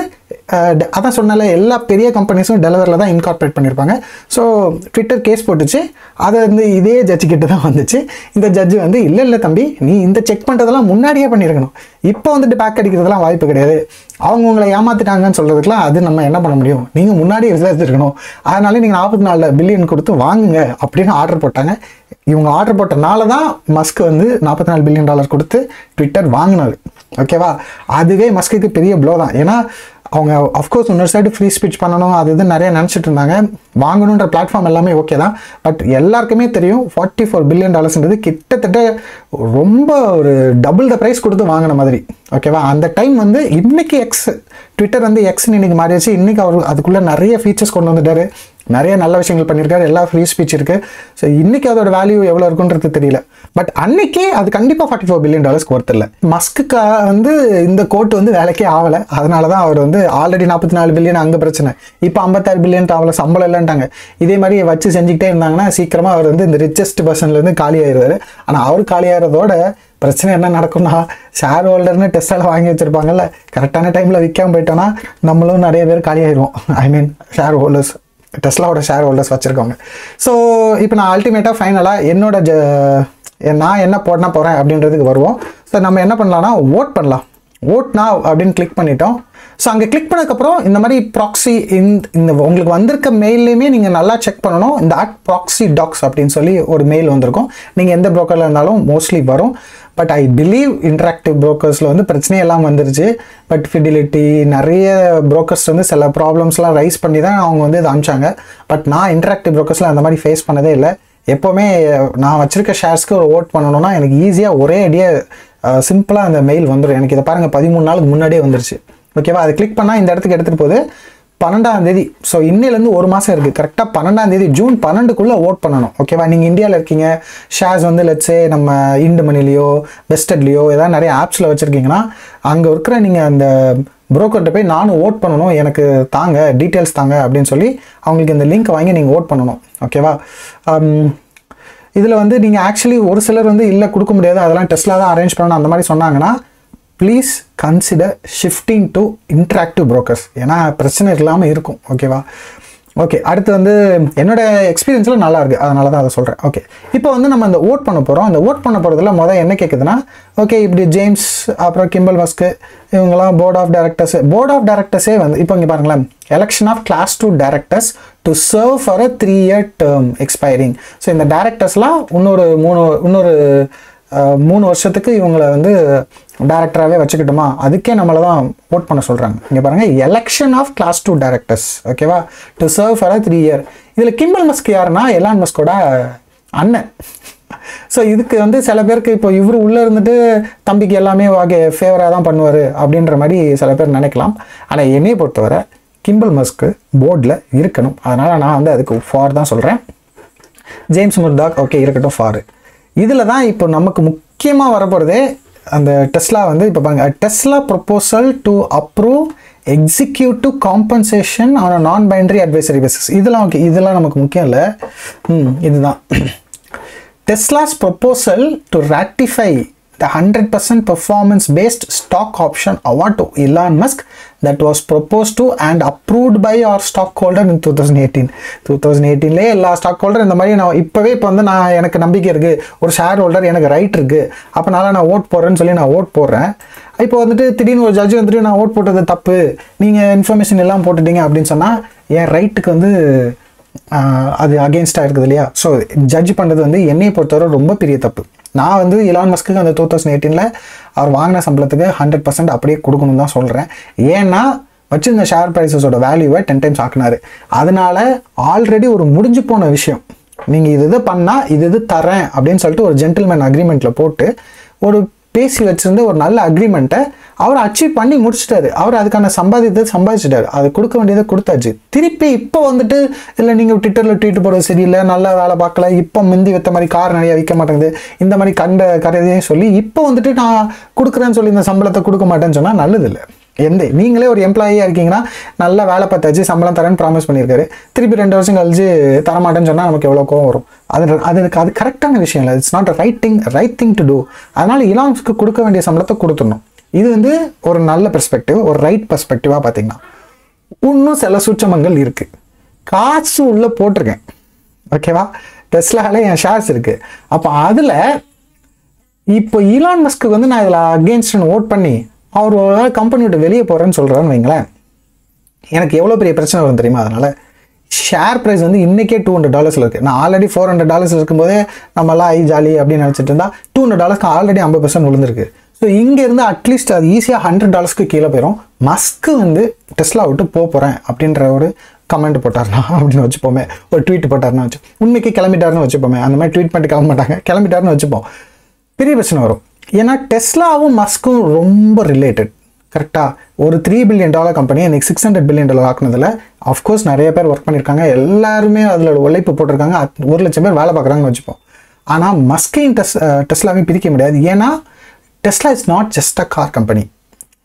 அதான் சொன்னால எல்லா பெரிய கம்பெனிஸும் டெலவரில் தான் இன்கார்பரேட் பண்ணியிருப்பாங்க. ஸோ ட்விட்டர் கேஸ் போட்டுச்சு. அதை வந்து இதே ஜட்ஜு கிட்ட தான் வந்துச்சு. இந்த ஜட்ஜு வந்து இல்லை தம்பி, நீ இந்த செக் பண்ணுறதெல்லாம் முன்னாடியே பண்ணியிருக்கணும், இப்போ வந்துட்டு பேக் அடிக்கிறதுலாம் வாய்ப்பு கிடையாது, அவங்க உங்களை ஏமாற்றிட்டாங்கன்னு சொல்கிறதுக்குலாம் அது நம்ம என்ன பண்ண முடியும், நீங்கள் முன்னாடியே விசாரிச்சிருக்கணும், அதனால நீங்கள் 44 பில்லியன் கொடுத்து வாங்குங்க அப்படின்னு ஆர்டர் போட்டாங்க. இவங்க ஆர்டர் போட்டனால தான் மஸ்க் வந்து $44 பில்லியன் கொடுத்து ட்விட்டர் வாங்கினாரு. ஓகேவா, அதுவே மஸ்க்கு பெரிய ப்ளோ தான். ஏன்னா அவங்க அஃப்கோர்ஸ் இன்னொரு சைடு ஃப்ரீ ஸ்பீச் பண்ணணும் அது இது நிறைய நினச்சிட்டு இருந்தாங்க. வாங்கணுன்ற பிளாட்ஃபார்ம் எல்லாமே ஓகே தான். பட் எல்லாருக்குமே தெரியும் $44 பில்லியன் கிட்டத்தட்ட ரொம்ப ஒரு டபுள் த ப்ரைஸ் கொடுத்து வாங்கின மாதிரி. ஓகேவா, அந்த டைம் வந்து இன்னைக்கு ட்விட்டர் வந்து எக்ஸ்ன்னு இன்னைக்கு மாறிடுச்சு. இன்னைக்கு அவர் அதுக்குள்ளே நிறைய ஃபீச்சர்ஸ் கொண்டு வந்துட்டாரு, நிறைய நல்ல விஷயங்கள் பண்ணியிருக்காரு, எல்லா ஃப்ரீ ஸ்பீச் இருக்குது. ஸோ இன்றைக்கி அதோட வேல்யூ எவ்வளோ இருக்குன்றது தெரியல. பட் அன்னைக்கே அது கண்டிப்பாக $44 பில்லியன் ஒர்த் இல்லை. மஸ்க்கு வந்து இந்த கோர்ட் வந்து வேலைக்கே ஆகலை. அதனால தான் அவர் வந்து ஆல்ரெடி 44 பில்லியன் அங்கே பிரச்சனை, இப்போ 56 பில்லியன் அவ்வளோ சம்பளம் இல்லைன்ட்டாங்க. இதே மாதிரி வச்சு செஞ்சுக்கிட்டே இருந்தாங்கன்னா சீக்கிரமாக அவர் வந்து இந்த ரிச்சஸ்ட் பர்சன்லேருந்து காலி ஆயிடுவார். ஆனால் அவர் காலி ஆகிறதோட பிரச்சனை என்ன நடக்கும்னா, ஷேர் ஹோல்டர்னு டெஸ்டால் வாங்கி வச்சுருப்பாங்கல்ல, கரெக்டான டைமில் விற்காமல் போயிட்டோன்னா நம்மளும் நிறைய பேர் காலி ஆயிடுவோம். ஐ மீன் ஷேர் ஹோல்டர்ஸ், டெஸ்லாவோட ஷேர் ஹோல்டர்ஸ் வச்சுருக்கோங்க. ஸோ இப்போ நான் அல்டிமேட்டாக ஃபைனலாக என்னோட நான் என்ன போட போகிறேன் அப்படின்றதுக்கு வருவோம். ஸோ நம்ம என்ன பண்ணலாம்னா ஓட் பண்ணலாம். ஓட் நாவ் அப்படின்னு கிளிக் பண்ணிட்டோம். ஸோ அங்கே கிளிக் பண்ணதுக்கப்புறம் இந்த மாதிரி ப்ராக்ஸி இந்த உங்களுக்கு வந்திருக்க மெயிலையுமே நீங்கள் நல்லா செக் பண்ணணும். இந்த ப்ராக்ஸி டாக்ஸ் அப்படின்னு சொல்லி ஒரு மெயில் வந்திருக்கும். நீங்கள் எந்த ப்ரோக்கரில் இருந்தாலும் மோஸ்ட்லி வரும். பட் ஐ பிலீவ் இன்ட்ராக்டிவ் ப்ரோக்கர்ஸில் வந்து பிரச்சனையெல்லாம் வந்துருச்சு. பட் ஃபிடிலிட்டி நிறைய ப்ரோக்கர்ஸ் வந்து சில ப்ராப்ளம்ஸ்லாம் ரைஸ் பண்ணி தான் அவங்க வந்து இதை அனுப்பிச்சாங்க. பட் நான் இன்ட்ராக்டிவ் ப்ரோக்கர்ஸில் அந்த மாதிரி ஃபேஸ் பண்ணதே இல்லை. எப்போவுமே நான் வச்சுருக்க ஷேர்ஸ்க்கு ஒரு ஓட் பண்ணணும்னா எனக்கு ஈஸியாக ஒரே அடியாக சிம்பிளாக அந்த மெயில் வந்துடும். எனக்கு இதை பாருங்கள் 13 நாளுக்கு முன்னாடியே வந்துருச்சு. ஓகேவா, அதை கிளிக் பண்ணால் இந்த இடத்துக்கு எடுத்துகிட்டு போகுது. 12ஆம் தேதி, ஸோ இன்னிலேருந்து ஒரு மாதம் இருக்குது. கரெக்டாக 12ஆம் தேதி ஜூன் 12க்குள்ளே ஓட் பண்ணணும். ஓகேவா, நீங்கள் இந்தியாவில் இருக்கீங்க, ஷேர்ஸ் வந்து லெட்ஸே நம்ம இண்டு மணிலேயோ வெஸ்டட்லேயோ ஏதாவது நிறைய ஆப்ஸில் வச்சுருக்கீங்கன்னா அங்கே இருக்கிற நீங்கள் அந்த புரோக்கர்கிட்ட போய் நானும் ஓட் பண்ணணும், எனக்கு தாங்க டீட்டெயில்ஸ் தாங்க அப்படின்னு சொல்லி அவங்களுக்கு இந்த லிங்க் வாங்கி நீங்கள் ஓட் பண்ணணும். ஓகேவா, இதில் வந்து நீங்கள் ஆக்சுவலி ஒரு சிலர் வந்து இல்லை கொடுக்க முடியாது, அதெல்லாம் டெஸ்ட்ல தான் அரேஞ்ச் பண்ணணும் அந்த மாதிரி சொன்னாங்கன்னா please consider shifting to interactive brokers. ஏன்னா பிரச்சனை இல்லாமல் இருக்கும். ஓகேவா, ஓகே, அடுத்து வந்து என்னோட எக்ஸ்பீரியன்ஸில் நல்லா இருக்குது, அதனால தான் அதை சொல்கிறேன். ஓகே, இப்போ வந்து நம்ம இந்த ஓட் பண்ண போகிறோம். அந்த ஓட் பண்ண போகிறதுல என்ன கேட்குதுன்னா, ஓகே இப்படி ஜேம்ஸ் அப்புறம் கிம்பல் மஸ்க்கு இவங்கெல்லாம் போர்ட் ஆஃப் டைரக்டர்ஸே வந்து இப்போ இங்கே பாருங்களேன், election of class 2 directors to serve for a 3-year term expiring. So இந்த டைரக்டர்ஸ்லாம் இன்னொரு 3 வருஷத்துக்கு இவங்களை வந்து டைரக்டராகவே வச்சுக்கிட்டோமா, அதுக்கே நம்மளை தான் ஓட் பண்ண சொல்கிறாங்க. இங்கே பாருங்கள், எலெக்ஷன் ஆஃப் கிளாஸ் 2 டைரக்டர்ஸ். ஓகேவா, to serve for a 3 year. இதில் கிம்பல் மஸ்க் யாருன்னா எலான் மஸ்கோட அண்ணன். ஸோ இதுக்கு வந்து சில பேருக்கு இப்போ இவர் உள்ளே இருந்துட்டு தம்பிக்கு எல்லாமே ஃபேவராக தான் பண்ணுவார் அப்படின்ற மாதிரி சில பேர் நினைக்கலாம். ஆனால் என்னையை பொறுத்தவரை கிம்பல் மஸ்க்கு போர்டில் இருக்கணும். அதனால் நான் வந்து அதுக்கு ஃபார் தான் சொல்கிறேன். ஜேம்ஸ் முர்டாக் ஓகே இருக்கட்டும் ஃபார். இதில் தான் இப்போ நமக்கு முக்கியமாக வரப்போகிறதே அந்த டெஸ்லா வந்து இப்போ பாருங்க, Tesla proposal to approve executive compensation on a நான் பைனரி அட்வைசரி பேசிஸ். இதெல்லாம் ஓகே, இதெல்லாம் நமக்கு முக்கியம் இல்லை. இதுதான் Teslas proposal to ratify the 100% performance-based stock option award to Elon Musk that was proposed to and approved by our stockholder in 2018. 2018லே எல்லா stock holder இந்த மாதிரி நான் இப்போ வந்து நான் எனக்கு நம்பிக்கை இருக்குது, ஒரு ஷேர் ஹோல்டர் எனக்கு ரைட் இருக்குது, அப்போனால நான் ஓட் போடுறேன்னு சொல்லி நான் ஓட் போடுறேன். இப்போ வந்துட்டு திடீர்னு ஒரு ஜட்ஜ் வந்துட்டு நான் ஓட் போட்டது தப்பு, நீங்கள் இன்ஃபர்மேஷன் எல்லாம் போட்டுட்டீங்க அப்படின்னு சொன்னால் என் ரைட்டுக்கு வந்து அது அகெயின்ஸ்டாக இருக்குது இல்லையா. ஸோ ஜட்ஜ் பண்ணுறது வந்து என்னையை பொறுத்தவரை ரொம்ப பெரிய தப்பு. நான் வந்து எலான் மஸ்க்கு அந்த 2018ல் அவர் வாங்கின சம்பளத்துக்கு 100% அப்படியே கொடுக்கணும்னு தான் சொல்கிறேன். ஏன்னா வச்சுருந்த ஷேர் ப்ரைஸஸோட வேல்யூவை 10 times ஆக்குனாரு. அதனால ஆல்ரெடி ஒரு முடிஞ்சு போன விஷயம், நீங்கள் இது பண்ணால் இது தரேன் அப்படின்னு சொல்லிட்டு ஒரு ஜென்டில்மேன் அக்ரிமெண்ட்டில் போட்டு ஒரு பேசி வச்சுருந்து ஒரு நல்ல அக்ரிமெண்ட்டை அவர் அச்சீவ் பண்ணி முடிச்சிட்டாரு. அவர் அதுக்கான சம்பாதிச்சிட்டாரு, அது கொடுக்க வேண்டியதை கொடுத்தாச்சு. திருப்பி இப்போ வந்துட்டு இல்லை நீங்கள் ட்விட்டரில் ட்வீட் போடுறது சரியில்லை, நல்லா வேலை பார்க்கல, இப்போ முந்தி வைத்த மாதிரி கார் நிறையா விற்க மாட்டேங்குது, இந்த மாதிரி கரையதையும் சொல்லி இப்போ வந்துட்டு நான் கொடுக்குறேன்னு சொல்லி இந்த சம்பளத்தை கொடுக்க மாட்டேன்னு சொன்னால் நல்லது இல்லை. நீங்களே ஒரு எம்ப்ளாயியாக இருக்கீங்கன்னா நல்லா வேலை பார்த்தாச்சு, சம்பளம் தரேன்னு ப்ராமிஸ் பண்ணியிருக்காரு, திருப்பி 2 வருஷம் கழிச்சு தரமாட்டேன்னு சொன்னால் நமக்கு எவ்வளோ கோவம் வரும். அது கரெக்டான விஷயம் இல்லை. It's not a right thing to do. அதனால் இலான்ஸ்க்கு கொடுக்க வேண்டிய சம்பளத்தை கொடுத்துடணும். இது வந்து ஒரு நல்ல பெர்ஸ்பெக்டிவ், ஒரு ரைட் பெர்ஸ்பெக்டிவாக பார்த்தீங்கன்னா. இன்னும் சில சூட்சமங்கள் இருக்குது. காசு உள்ளே போட்டிருக்கேன், ஓகேவா? டெஸ்லாவில் என் ஷேர்ஸ் இருக்குது. அப்போ அதில் இப்போ ஈலான் மஸ்க்கு வந்து நான் இதில் அகெயின்ஸ்ட் ஓட் பண்ணி அவர் ஒரு கம்பெனி விட்டு வெளியே போகிறேன்னு சொல்கிறான்னு வைங்களேன், எனக்கு எவ்வளோ பெரிய பிரச்சனை வரும் தெரியுமா? அதனால் ஷேர் ப்ரைஸ் வந்து இன்றைக்கே $200 இருக்குது. நான் ஆல்ரெடி $400 இருக்கும்போதே நம்மளாம் ஐ ஜாலி அப்படின்னு நினச்சிட்டு இருந்தால் $200 ஆல்ரெடி 50% விழுந்திருக்கு. ஸோ இங்கேருந்து அட்லீஸ்ட் அது ஈஸியாக $100 கீழே போயிடும். மஸ்க்கு வந்து டெஸ்லா விட்டு போகிறேன் அப்படின்ற ஒரு கமெண்ட் போட்டார்னா அப்படின்னு வச்சுப்போமே, ஒரு ட்வீட் போட்டார்னா வச்சு, உண்மைக்கு கிளம்பிட்டாருன்னு வச்சுப்போமே, அந்த மாதிரி ட்வீட் பண்ணிட்டு கிளம்ப மாட்டாங்க, கிளம்பிட்டாருன்னு வச்சுப்போம், பெரிய பிரச்சனை வரும். ஏன்னா டெஸ்லாவும் மஸ்க்கும் ரொம்ப ரிலேட்டட். கரெக்டாக ஒரு $3 பில்லியன் கம்பெனி இன்னைக்கு $600 பில்லியன் ஆக்குனதில் அஃப்கோர்ஸ் நிறைய பேர் ஒர்க் பண்ணியிருக்காங்க, எல்லாருமே அதில் உழைப்பு போட்டிருக்காங்க, 1,00,000 பேர் வேலை பார்க்குறாங்கன்னு வச்சுப்போம். ஆனால் மஸ்கையும் டெஸ்லாவையும் பிரிக்க முடியாது. ஏன்னா Tesla is not just a car company.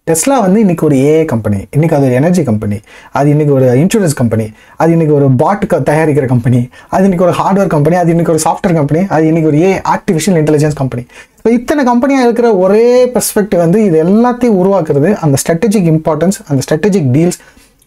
Tesla வந்து இன்றைக்கி ஒரு ஏஐ கம்பெனி, இன்றைக்கி அது ஒரு எனர்ஜி கம்பெனி, அது இன்றைக்கி ஒரு இன்சூரன்ஸ் கம்பெனி, அது இன்றைக்கி ஒரு பாட்டுக்கு தயாரிக்கிற கம்பெனி, அது இன்றைக்கி ஒரு ஹார்ட்வேர் கம்பெனி, அது இன்றைக்கி ஒரு சாஃப்ட்வேர் கம்பெனி, அது இன்றைக்கி ஒரு ஆர்டிஃபிஷியல் இன்டெலிஜென்ஸ் கம்பெனி. ஸோ இத்தனை கம்பெனியாக இருக்கிற ஒரே பெர்ஸ்பெக்டிவ் வந்து இது எல்லாத்தையும் உருவாக்குறது, அந்த ஸ்ட்ராட்டஜிக் இம்பார்ட்டன்ஸ், அந்த ஸ்ட்ராட்டஜிக் டீல்ஸ்,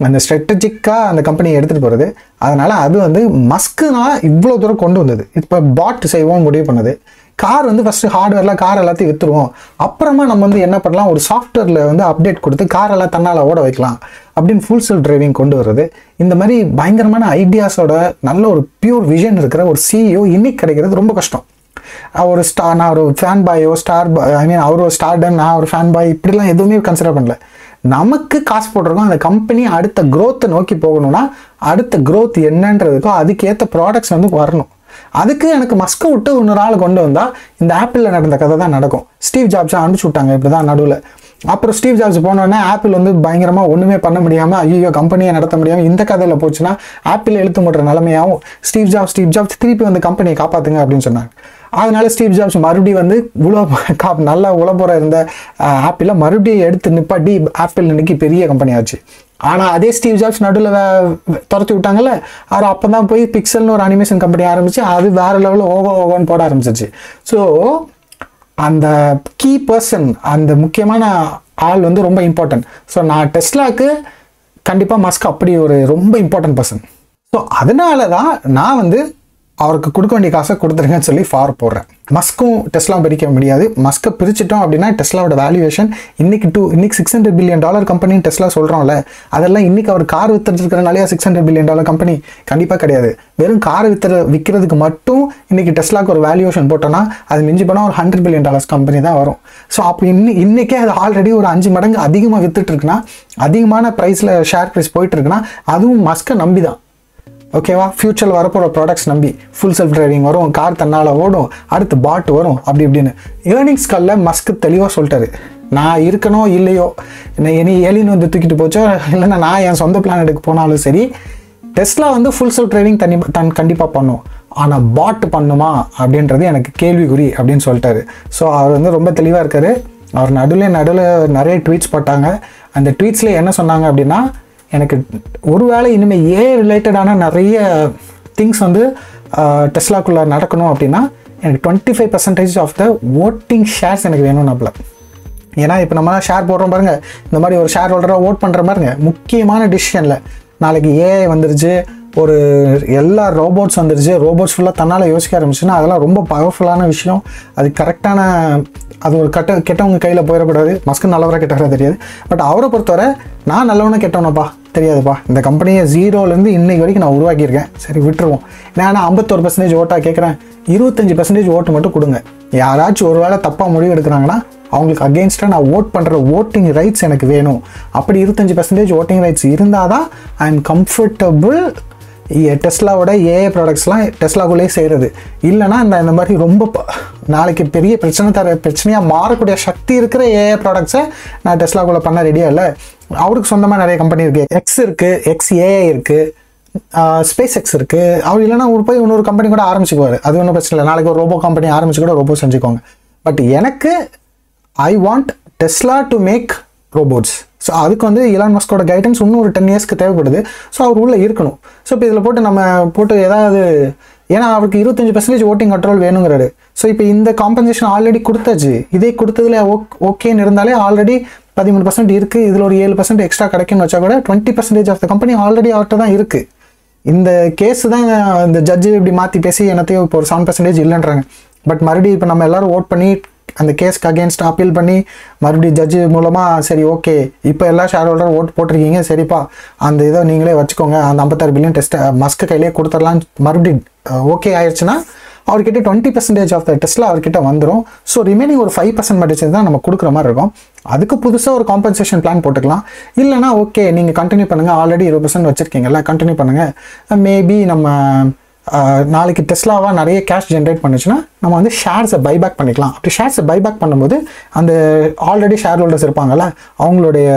அந்த ஸ்ட்ராட்டஜிக்காக அந்த கம்பெனியை எடுத்துகிட்டு போகிறது. அதனால் அது வந்து மஸ்க்குனா இவ்வளோ தூரம் கொண்டு வந்தது. இப்போ பாட் செய்வோம் முடிவு பண்ணது. கார் வந்து ஃபஸ்ட்டு ஹார்ட்வேரில் கார் எல்லாத்தையும் விற்றுருவோம், அப்புறமா நம்ம வந்து என்ன பண்ணலாம், ஒரு சாஃப்ட்வேரில் வந்து அப்டேட் கொடுத்து காரெல்லாம் தன்னால் ஓட வைக்கலாம் அப்படின்னு ஃபுல் செல்ஃப் டிரைவிங் கொண்டு வர்றது. இந்த மாதிரி பயங்கரமான ஐடியாஸோட நல்ல ஒரு பியூர் விஷன் இருக்கிற ஒரு சிஇஓ இன்னைக்கு கிடைக்கிறது ரொம்ப கஷ்டம். ஒரு நான் ஒரு ஃபேன் பாயோ அவர் ஒரு ஸ்டார்டன், நான் ஒரு ஃபேன் பாய், இப்படிலாம் எதுவுமே கன்சிடர் பண்ணல. நமக்கு காசு போட்டிருக்கோம், அந்த கம்பெனி அடுத்த க்ரோத்தை நோக்கி போகணும்னா அடுத்த க்ரோத் என்னன்றதுக்கோ அதுக்கேற்ற ப்ராடக்ட்ஸ் வந்து வரணும். அதுக்கு எனக்கு மஸ்கை விட்டு இன்னொரு ஆள் கொண்டு வந்தால் இந்த ஆப்பிளில் நடந்த கதை தான் நடக்கும். ஸ்டீவ் ஜாப்ஸை அனுப்பிச்சு விட்டாங்க இப்படி தான் நடுவில். அப்புறம் ஸ்டீவ் ஜாப்ஸ் போனோடனே ஆப்பிள் வந்து பயங்கரமாக ஒன்றுமே பண்ண முடியாமல், ஐயோ கம்பெனியை நடத்த முடியாமல் இந்த கதையில் போச்சுன்னா ஆப்பிள் எழுத்து முடுற நிலைமையாகவும் ஸ்டீவ் ஜாப்ஸ் திருப்பி வந்து கம்பெனியை காப்பாற்றுங்க அப்படின்னு சொன்னாங்க. அதனால ஸ்டீவ் ஜாப்ஸ் மறுபடியும் வந்து நல்லா உழப்புற இருந்த ஆப்பிளை மறுபடியும் எடுத்து நிப்பாட்டி ஆப்பிள் இன்னைக்கு பெரிய கம்பெனி ஆச்சு. ஆனால் அதே ஸ்டீவ் ஜாப்ஸ் நடுவில் துரத்தி விட்டாங்கல்ல, அவர் அப்போ தான் போய் பிக்சல்னு ஒரு அனிமேஷன் கம்பெனி ஆரம்பிச்சு அது வேறு லெவலில் ஓகோன்னு போட ஆரம்பிச்சிச்சு. ஸோ அந்த கீ பர்சன், அந்த முக்கியமான ஆள் வந்து ரொம்ப இம்பார்ட்டன்ட். ஸோ நான் டெஸ்லாவுக்கு கண்டிப்பாக மஸ்க் அப்படி ஒரு ரொம்ப இம்பார்ட்டன்ட் பர்சன். ஸோ அதனால தான் நான் வந்து அவருக்கு கொடுக்க வேண்டிய காசை கொடுத்துருங்கன்னு சொல்லி ஃபார் போடுறேன். மஸ்க்கும் டெஸ்லாம் பிரிக்க முடியாது. மஸ்கை பிரிச்சிட்டோம் அப்படின்னா டெஸ்லாவோட வேல்யூவேஷன் இன்னைக்கு $600 பில்லியன் கம்பெனின்னு டெஸ்லா சொல்கிறோம்ல, அதெல்லாம் இன்னைக்கு அவர் கார் வித்துறதுனாலே $600 பில்லியன் கம்பெனி கண்டிப்பாக கிடையாது. வெறும் கார் விற்கிறதுக்கு மட்டும் இன்னைக்கு டெஸ்லாவுக்கு ஒரு வேல்யூவேஷன் போட்டோன்னா அது மிஞ்சி போனால் ஒரு $100 பில்லியன் கம்பெனி தான் வரும். ஸோ அப்போ இன்னைக்கே அது ஆல்ரெடி ஒரு 5 மடங்கு அதிகமாக வித்துட்டு இருக்குன்னா, அதிகமான ப்ரைஸில் ஷேர் ப்ரைஸ் போயிட்டு இருக்குன்னா அதுவும் மஸ்கை நம்பி தான். ஓகேவா? ஃபியூச்சரில் வரப்போகிற ப்ராடக்ட்ஸ் நம்பி ஃபுல் செல்ஃப் டிரைவிங் வரும், கார் தன்னால் ஓடும், அடுத்து பாட் வரும், அப்படி இப்படின்னு. ஏர்னிங்ஸ் காலில் மஸ்க்கு தெளிவாக சொல்லிட்டாரு, நான் இருக்கனோ இல்லையோ, இனி ஏலின்னு வந்து தூக்கிட்டு போச்சோ இல்லைன்னா நான் என் சொந்த பிளானெட்டுக்கு போனாலும் சரி, டெஸ்லா வந்து ஃபுல் செல்ஃப் டிரைவிங் கண்டிப்பாக பண்ணும். ஆனால் பாட் பண்ணுமா அப்படின்றது எனக்கு கேள்விக்குறி அப்படின்னு சொல்லிட்டாரு. ஸோ அவர் வந்து ரொம்ப தெளிவாக இருக்கார். அவர் நடுவில் நிறைய ட்வீட்ஸ் போட்டாங்க. அந்த ட்வீட்ஸில் என்ன சொன்னாங்க அப்படின்னா, எனக்கு ஒருவேளை இனிமேல் ரிலேட்டடான நிறைய திங்ஸ் வந்து டெஸ்லாக்குள்ளே நடக்கணும் அப்படின்னா எனக்கு 25% ஆஃப் த ஓட்டிங் ஷேர்ஸ் எனக்கு வேணும்னாப்ல. ஏன்னா இப்போ நம்ம ஷேர் போடுறோம் பாருங்கள், இந்த மாதிரி ஒரு ஷேர் ஹோல்டராக ஓட் பண்ணுற மாதிரிங்க, முக்கியமான டிசிஷனில் நாளைக்கு ஏஐ வந்துருச்சு, ஒரு எல்லா ரோபோட்ஸ் வந்துருச்சு, ரோபோட்ஸ் ஃபுல்லாக தன்னால் யோசிக்க ஆரம்பிச்சுன்னா அதெல்லாம் ரொம்ப பவர்ஃபுல்லான விஷயம். அது கரெக்டான, அது ஒரு கெட்டவங்க கையில் போயிடக்கூடாது. மஸ்க்கு நல்லவராக கெட்டவராக தெரியாது, பட் அவரை பொறுத்தவரை நான் நல்லவனா கெட்டவனப்பா தெரியாதுப்பா, இந்த கம்பெனியை 0லேருந்து இன்னைக்கு வரைக்கும் நான் உருவாக்கியிருக்கேன், சரி விட்டுருவோம். நான் 51% ஓட்டாக கேட்குறேன், 25% ஓட்டு மட்டும் கொடுங்க. யாராச்சும் ஒரு வேளை தப்பாக முடிவு எடுக்கிறாங்கன்னா அவங்களுக்கு அகெயின்ஸ்டாக நான் ஓட் பண்ணுற ஓட்டிங் ரைட்ஸ் எனக்கு வேணும். அப்படி 25% ஓட்டிங் ரைட்ஸ் இருந்தால் தான் ஐ எம் கம்ஃபர்டபுள் டெஸ்லாவோட ஏஐ ப்ராடக்ட்ஸ்லாம் டெஸ்லாக்குள்ளேயே செய்கிறது. இல்லைனா இந்த மாதிரி ரொம்ப நாளைக்கு பெரிய பிரச்சனையாக மாறக்கூடிய சக்தி இருக்கிற ஏஐ ப்ராடக்ட்ஸை நான் டெஸ்லாக்குள்ளே பண்ண ரெடியாக இல்லை. அவருக்கு சொந்தமாக நிறைய கம்பெனி இருக்குது, எக்ஸ் இருக்குது, XAI இருக்குது, ஸ்பேஸ் எக்ஸ் இருக்குது. அவர் இல்லைனா அவர் போய் இன்னொரு கம்பெனி கூட ஆரம்பிச்சுக்குவார், அது ஒன்றும் பிரச்சனை இல்லை. நாளைக்கு ஒரு ரோபோ கம்பெனி ஆரம்பிச்சு கூட ரோபோ செஞ்சுக்கோங்க. பட் எனக்கு I want Tesla to make robots. So அதுக்கு வந்து இலான் மஸ்கோட கைடன்ஸ் இன்னும் ஒரு 10 இயர்ஸ்க்கு தேவைப்படுது. ஸோ அவர் உள்ளே இருக்கணும். ஸோ இப்போ இதில் போட்டு ஏதாவது, ஏன்னா அவருக்கு 25% ஓட்டிங் கண்ட்ரோல் வேணுங்கிறாரு. ஸோ இப்போ இந்த காம்பன்சேஷன் ஆல்ரெடி கொடுத்தாச்சு, இதே கொடுத்ததுல ஓகேன்னு இருந்தாலே ஆல்ரெடி 13% இருக்குது, இதில் ஒரு 7% எக்ஸ்ட்ரா கிடைக்கும்னு வச்சா கூட 20% ஆஃப் த கம்பெனி ஆல்ரெடி அவர்கிட்ட தான் இருக்குது. இந்த கேஸ் தான் இந்த ஜட்ஜு இப்படி மாற்றி பேசி என்னத்தையும் இப்போ ஒரு 7% இல்லைன்றாங்க. பட் மறுபடியும் இப்போ நம்ம எல்லோரும் ஓட் பண்ணி அந்த கேஸ்க்கு அகேன்ஸ்ட் அப்பீல் பண்ணி மறுபடியும் ஜட்ஜு மூலமாக சரி ஓகே இப்போ எல்லா ஷேர் ஹோல்டரும் ஓட்டு போட்டிருக்கீங்க, சரிப்பா அந்த இதை நீங்களே வச்சுக்கோங்க, அந்த 56 பில்லியன் டெஸ்ட்டை மஸ்க்கு கையிலே கொடுத்துடலான்னு மறுபடியும் ஓகே ஆயிடுச்சுன்னா அவர்கிட்ட 20% ஆஃப் த டெஸ்ட்டில் அவர்கிட்ட வந்துடும். ஸோ ரிமைனிங் ஒரு 5% மட்டும் தான் நம்ம கொடுக்குற மாதிரி இருக்கும். அதுக்கு புதுசாக ஒரு காம்பன்சேஷன் பிளான் போட்டுக்கலாம். இல்லைனா ஓகே நீங்கள் கண்டினியூ பண்ணுங்கள், ஆல்ரெடி 20% வச்சுருக்கீங்கல்ல, கண்டினியூ பண்ணுங்கள். மேபி நம்ம நாளைக்கு டெஸ்லாவாக நிறைய கேஷ் ஜென்ரேட் பண்ணுச்சுன்னா நம்ம வந்து ஷேர்ஸை பைபேக் பண்ணிக்கலாம். அப்படி ஷேர்ஸை பைபேக் பண்ணும்போது அந்த ஆல்ரெடி ஷேர் ஹோல்டர்ஸ் இருப்பாங்கல்ல அவங்களுடைய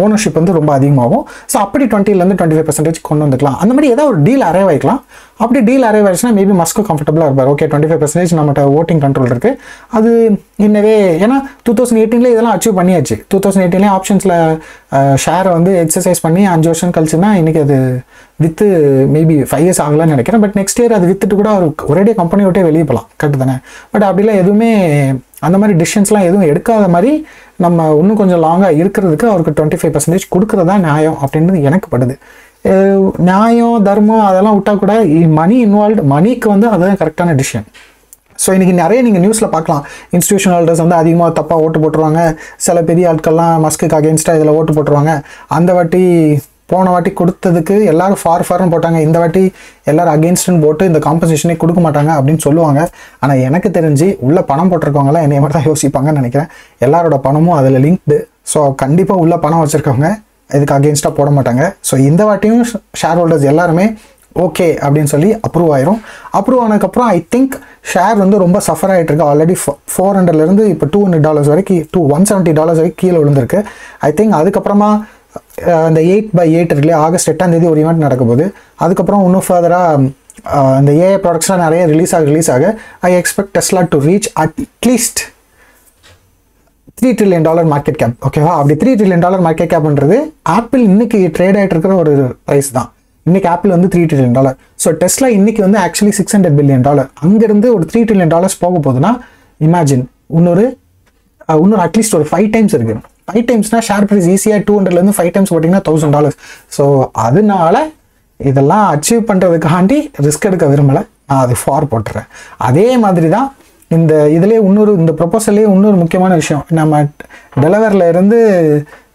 ஓனர்ஷிப் வந்து ரொம்ப அதிகமாகும். ஸோ அப்படி 20% 25% கொண்டு வந்துக்கலாம். அந்த மாதிரி ஏதாவது ஒரு டீல் அரைவ் ஆகிக்கலாம். அப்படி டீல் அரைவ் ஆயிடுச்சுன்னா மேபி மஸ்க்கு கம்ஃபர்டபுளாக இருப்பார். ஓகே 25% நம்மகிட்ட ஓட்டிங் கண்ட்ரோல் இருக்குது. அது இன்னவே ஏன்னா 2018 இதெல்லாம் அச்சீவ் பண்ணியாச்சு. 2018 ஆப்ஷன்ஸில் ஷேரை வந்து எக்ஸசைஸ் பண்ணி 5 வருஷம் கழிச்சுன்னா இன்றைக்கி அது வித்து மேபி 5 years ஆகலான்னு நினைக்கிறேன். பட் நெக்ஸ்ட் இயர் அது வித்துட்டு கூட அவர் ஒரேடியே கம்பெனி விட்டே வெளியே போகலாம், கரெக்டு தானே? பட் அப்படிலாம் எதுவுமே அந்த மாதிரி டிசிஷன்ஸ்லாம் எதுவும் எடுக்காத மாதிரி நம்ம இன்னும் கொஞ்சம் லாங்காக இருக்கிறதுக்கு அவருக்கு 25% கொடுக்குறதா நியாயம் அப்படின்றது எனக்கு படுது. நியாயம் தர்மம் அதெல்லாம் விட்டால் கூட மணி இன்வால்வ்டு, மணிக்கு வந்து அதுதான் கரெக்டான டிசிஷன். ஸோ இன்றைக்கி நிறைய நீங்கள் நியூஸில் பார்க்கலாம், இன்ஸ்டிடியூஷனல் ஹோல்டர்ஸ் வந்து அதிகமாக தப்பாக ஓட்டு போட்டுருவாங்க, சில பெரிய ஆட்கள்லாம் மஸ்க்கு அகேன்ஸ்டாக இதில் ஓட்டு போட்டுருவாங்க. அந்த வாட்டி போன வாட்டி கொடுத்ததுக்கு எல்லாரும் ஃபார்னு போட்டாங்க, இந்த வாட்டி எல்லோரும் அகேன்ஸ்ட்னு போட்டு இந்த காம்பன்சேஷனே கொடுக்க மாட்டாங்க அப்படின்னு சொல்லுவாங்க. ஆனால் எனக்கு தெரிஞ்சு உள்ள பணம் போட்டிருக்கவங்களாம் என்னைய மட்டும் தான் யோசிப்பாங்கன்னு நினைக்கிறேன். எல்லாரோட பணமும் அதில் லிங்க்டு. ஸோ கண்டிப்பாக உள்ள பணம் வச்சுருக்கவங்க இதுக்கு அகேன்ஸ்டாக போட மாட்டாங்க. ஸோ இந்த வாட்டியும் ஷேர் ஹோல்டர்ஸ் எல்லாருமே ஓகே அப்படின்னு சொல்லி அப்ரூவ் ஆயிரும். அப்ரூவ் ஆனதுக்கப்புறம் ஐ திங்க் ஷேர் வந்து ரொம்ப சஃபர் ஆகிட்டு இருக்கு. ஆல்ரெடி $400 இப்போ $200 வரைக்கும் $170 வரைக்கும் கீழே விழுந்திருக்கு. ஐ திங்க் அதுக்கப்புறமா இந்த 8/8 இருக்குல்லையே, ஆகஸ்ட் 8ஆம் தேதி ஒரு ஈவெண்ட் நடக்க போகுது. அதுக்கப்புறம் இன்னும் ஃபர்தராக இந்த ஏஐ ப்ராடக்ட்ஸ்லாம் நிறைய ரிலீஸ் ஆக I expect Tesla to reach at least $3 trillion market cap. ஓகேவா? அப்படி $3 trillion மார்க்கெட் கேப்ன்றது ஆப்பிள் இன்னைக்கு ட்ரேட் ஆகிட்டு இருக்கிற ஒரு ப்ரைஸ் தான். இன்னைக்கு ஆப்பிள் வந்து $3 trillion. ஸோ டெஸ்லா இன்னைக்கு வந்து ஆக்சுவலி $600 billion. அங்கேருந்து ஒரு $3 trillion போக போகுதுன்னா இமேஜின் இன்னொரு அட்லீஸ்ட் ஒரு 5 times இருக்குது. 5 timesனா ஷேர் ப்ரைஸ் ஈஸியாக 200லேருந்து 5 times போட்டிங்கன்னா $1000. ஸோ அதனால இதெல்லாம் அச்சீவ் பண்ணுறதுக்காண்டி ரிஸ்க் எடுக்க விரும்பலை, நான் அது ஃபார் போட்டுறேன். அதே மாதிரி தான் இதுலேயே இந்த ப்ரொபோசல்லேயே இன்னொரு முக்கியமான விஷயம், நம்ம டெலவேரில் இருந்து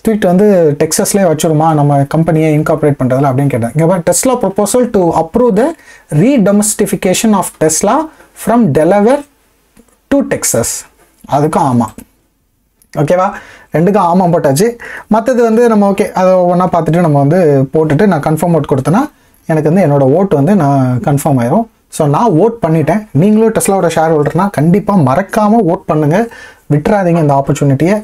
ட்வீட் வந்து டெக்ஸஸ்லேயே வச்சுருமா நம்ம கம்பெனியை இன்கார்பரேட் பண்ணுறதுல அப்படின்னு கேட்டேன். இங்கே Tesla proposal to approve the redomestication of Tesla from Delaware to Texas. அதுக்கும் ஆமாம். ஓகேவா? ரெண்டுக்கும் ஆமாம் போட்டாச்சு. மற்றது வந்து நம்ம ஓகே அதை ஒவ்வொன்றா பார்த்துட்டு நம்ம வந்து போட்டுட்டு நான் கன்ஃபார்ம் ஓட் கொடுத்தேன்னா எனக்கு வந்து என்னோடய ஓட்டு வந்து நான் கன்ஃபார்ம் ஆயிரும். ஸோ நான் ஓட் பண்ணிட்டேன். நீங்களும் டெஸ்லாவோட ஷேர் ஹோல்டர்னா கண்டிப்பாக மறக்காமல் ஓட் பண்ணுங்கள், விட்டுறாதீங்க இந்த ஆப்பர்ச்சுனிட்டியை.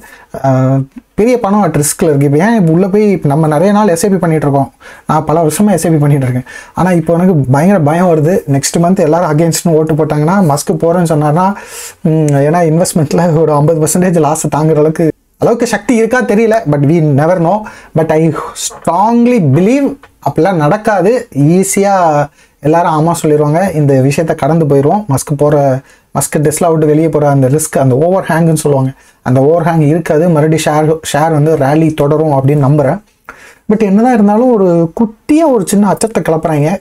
பெரிய பணம் அட் ரிஸ்கில் இருக்குது. இப்போ ஏன் உள்ளே போய் இப்போ நம்ம நிறைய நாள் எஸ்ஐபி பண்ணிகிட்ருக்கோம், நான் பல வருஷமாக எஸ்ஐபி பண்ணிகிட்டு இருக்கேன். ஆனால் இப்போ எனக்கு பயங்கர பயம் வருது, நெக்ஸ்ட் மந்த் எல்லோரும் அகேன்ஸ்ட்னு ஓட்டு போட்டாங்கன்னா மஸ்க்கு போகிறேன்னு சொன்னார்னா, ஏன்னா இன்வெஸ்ட்மெண்ட்டில் ஒரு 50% லாஸை தாங்குற அளவுக்கு சக்தி இருக்கா தெரியல. But we never know. But I strongly believe அப்படிலாம் நடக்காது. ஈஸியாக எல்லாரும் ஆமாம் சொல்லிடுவாங்க, இந்த விஷயத்த கடந்து போயிடுவோம். மஸ்க்கு டெஸ்லா விட்டு வெளியே போகிற அந்த ரிஸ்க், அந்த ஓவர் ஹேங்குன்னு சொல்லுவாங்க, அந்த ஓவர் ஹேங் இருக்காது. மறுபடியும் ஷேர் வந்து ரேலி தொடரும் அப்படின்னு நம்புகிறேன். பட் என்னதான் இருந்தாலும் ஒரு குட்டியாக ஒரு சின்ன அச்சத்தை கிளப்புறாங்க.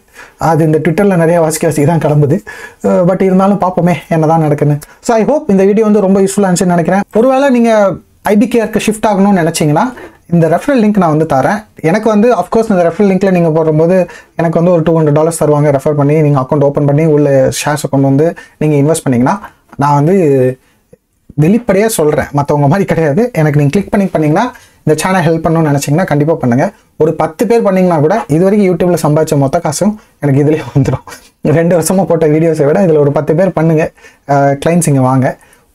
அது இந்த ட்விட்டரில் நிறைய வாசிக்க தான் கிளம்புது. பட் இருந்தாலும் பார்ப்போமே என்ன தான் நடக்குன்னு. ஸோ ஐ ஹோப் இந்த வீடியோ வந்து ரொம்ப யூஸ்ஃபுல்லாக இருந்துச்சுன்னு நினைக்கிறேன். ஒருவேளை நீங்கள் ஐபிகேஆருக்கு ஷிஃப்ட் ஆகணும்னு நினச்சிங்கன்னா இந்த ரெஃபரல் லிங்க் நான் வந்து தரேன். எனக்கு வந்து அஃப்கோர்ஸ் இந்த ரெஃபரல் லிங்க்கில் நீங்கள் போடும்போது எனக்கு வந்து ஒரு $200 தருவாங்க. ரெஃபர் பண்ணி நீங்கள் அக்கௌண்ட் ஓப்பன் பண்ணி உள்ள ஷேர்ஸை கொண்டு வந்து நீங்கள் இன்வெஸ்ட் பண்ணிங்கன்னா, நான் வந்து வெளிப்படையாக சொல்கிறேன், மற்றவங்க மாதிரி கிடையாது. எனக்கு நீங்கள் கிளிக் பண்ணிங்கன்னா இந்த சேனல் ஹெல்ப் பண்ணணும்னு நினச்சிங்கன்னா கண்டிப்பாக பண்ணுங்கள். ஒரு 10 பேர் பண்ணிங்கன்னா கூட இது வரைக்கும் யூடியூப்பில் சம்பாதிச்ச மொத்த காசும் எனக்கு இதிலே வந்துடும். 2 வருஷமாக போட்ட வீடியோஸை விட இதில் ஒரு 10 பேர் பண்ணுங்கள், கிளைண்ட்ஸ் இங்கே வாங்க.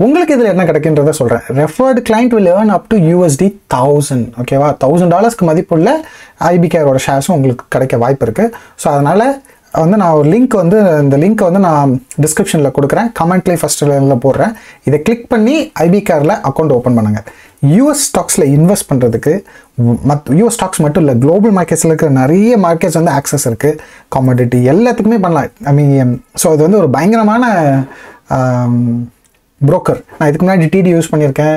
உங்களுக்கு இதில் என்ன கிடைக்குன்றதை சொல்கிறேன். Referred client will earn up to $1000. ஓகேவா? $1000 மதிப்புள்ள ஐபிகேஆரோட ஷேர்ஸும் உங்களுக்கு கிடைக்க வாய்ப்பு இருக்குது. ஸோ அதனால் வந்து நான் ஒரு இந்த லிங்க்கை வந்து நான் டிஸ்கிரிப்ஷனில் கொடுக்குறேன், கமெண்ட்லேயே ஃபஸ்ட் லைனில் போடுறேன். இதை கிளிக் பண்ணி ஐபிகேஆரில் அக்கௌண்ட் ஓப்பன் பண்ணுங்கள். யூஎஸ் ஸ்டாக்ஸில் இன்வெஸ்ட் பண்ணுறதுக்கு யூஎஸ் ஸ்டாக்ஸ் மட்டும் இல்லை, குளோபல் மார்க்கெட்ஸில் இருக்கிற நிறைய மார்க்கெட்ஸ் வந்து ஆக்சஸ் இருக்குது. காமோடிட்டி எல்லாத்துக்குமே பண்ணலாம். ஸோ இது வந்து ஒரு பயங்கரமான புரோக்கர். நான் இதுக்கு முன்னாடி டிடி யூஸ் பண்ணியிருக்கேன்,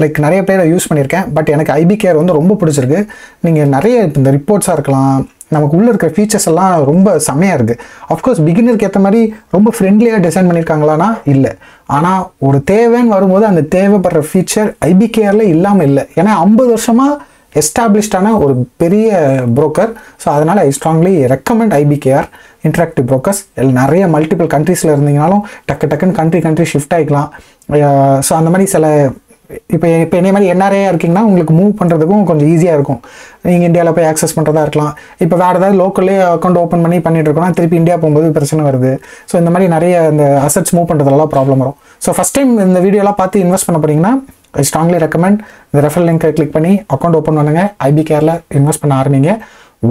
லைக் நிறைய பேரை யூஸ் பண்ணியிருக்கேன். பட் எனக்கு ஐபி கேர் வந்து ரொம்ப பிடிச்சிருக்கு. நீங்கள் நிறைய இந்த ரிப்போர்ட்ஸாக இருக்கலாம், நமக்கு உள்ளே இருக்கிற ஃபீச்சர்ஸ் எல்லாம் ரொம்ப செம்மையாக இருக்குது. அஃப்கோர்ஸ் பிகினருக்கு ஏற்ற மாதிரி ரொம்ப ஃப்ரெண்ட்லியாக டிசைன் பண்ணியிருக்காங்களான்னா இல்லை. ஆனால் ஒரு தேவைன்னு வரும்போது அந்த தேவைப்படுற ஃபீச்சர் ஐபி கேரில் இல்லாமல் இல்லை. ஏன்னா 50 வருஷமாக எஸ்டாப்ளிஷ்டான ஒரு பெரிய புரோக்கர். ஸோ அதனால் I strongly recommend IBKR interactive brokers. நிறைய மல்டிபிள் கண்ட்ரீஸில் இருந்தீங்கனாலும் டக்குன்னு கண்ட்ரி ஷிஃப்ட் ஆகிக்கலாம். ஸோ அந்த மாதிரி சில இப்போ என்னை மாதிரி என்ஆர்ஏயாக இருக்கீங்கன்னா உங்களுக்கு மூவ் பண்ணுறதுக்கும் கொஞ்சம் ஈஸியாக இருக்கும். நீங்கள் இந்தியாவில் போய் ஆக்சஸ் பண்ணுறதா இருக்கலாம். இப்போ வேறு ஏதாவது லோக்கல்லே அக்கௌண்ட் ஓப்பன் பண்ணிட்டு இருக்கோம்னா திருப்பி இந்தியா போகும்போது பிரச்சனை வருது. ஸோ இந்த மாதிரி நிறைய இந்த அசட்ஸ் மூவ் பண்ணுறதுலாம் ப்ராப்ளம் வரும். ஸோ ஃபஸ்ட் டைம் இந்த வீடியோலாம் பார்த்து இன்வெஸ்ட் பண்ண போறீங்கன்னா ஐ ஸ்ட்ராங்லி ரெக்கமெண்ட் இந்த ரெஃபரல் லிங்கை கிளிக் பண்ணி அக்கௌண்ட் ஓப்பன் பண்ணுங்கள். ஐபிகேரில் இன்வெஸ்ட் பண்ண ஆரம்பிங்க.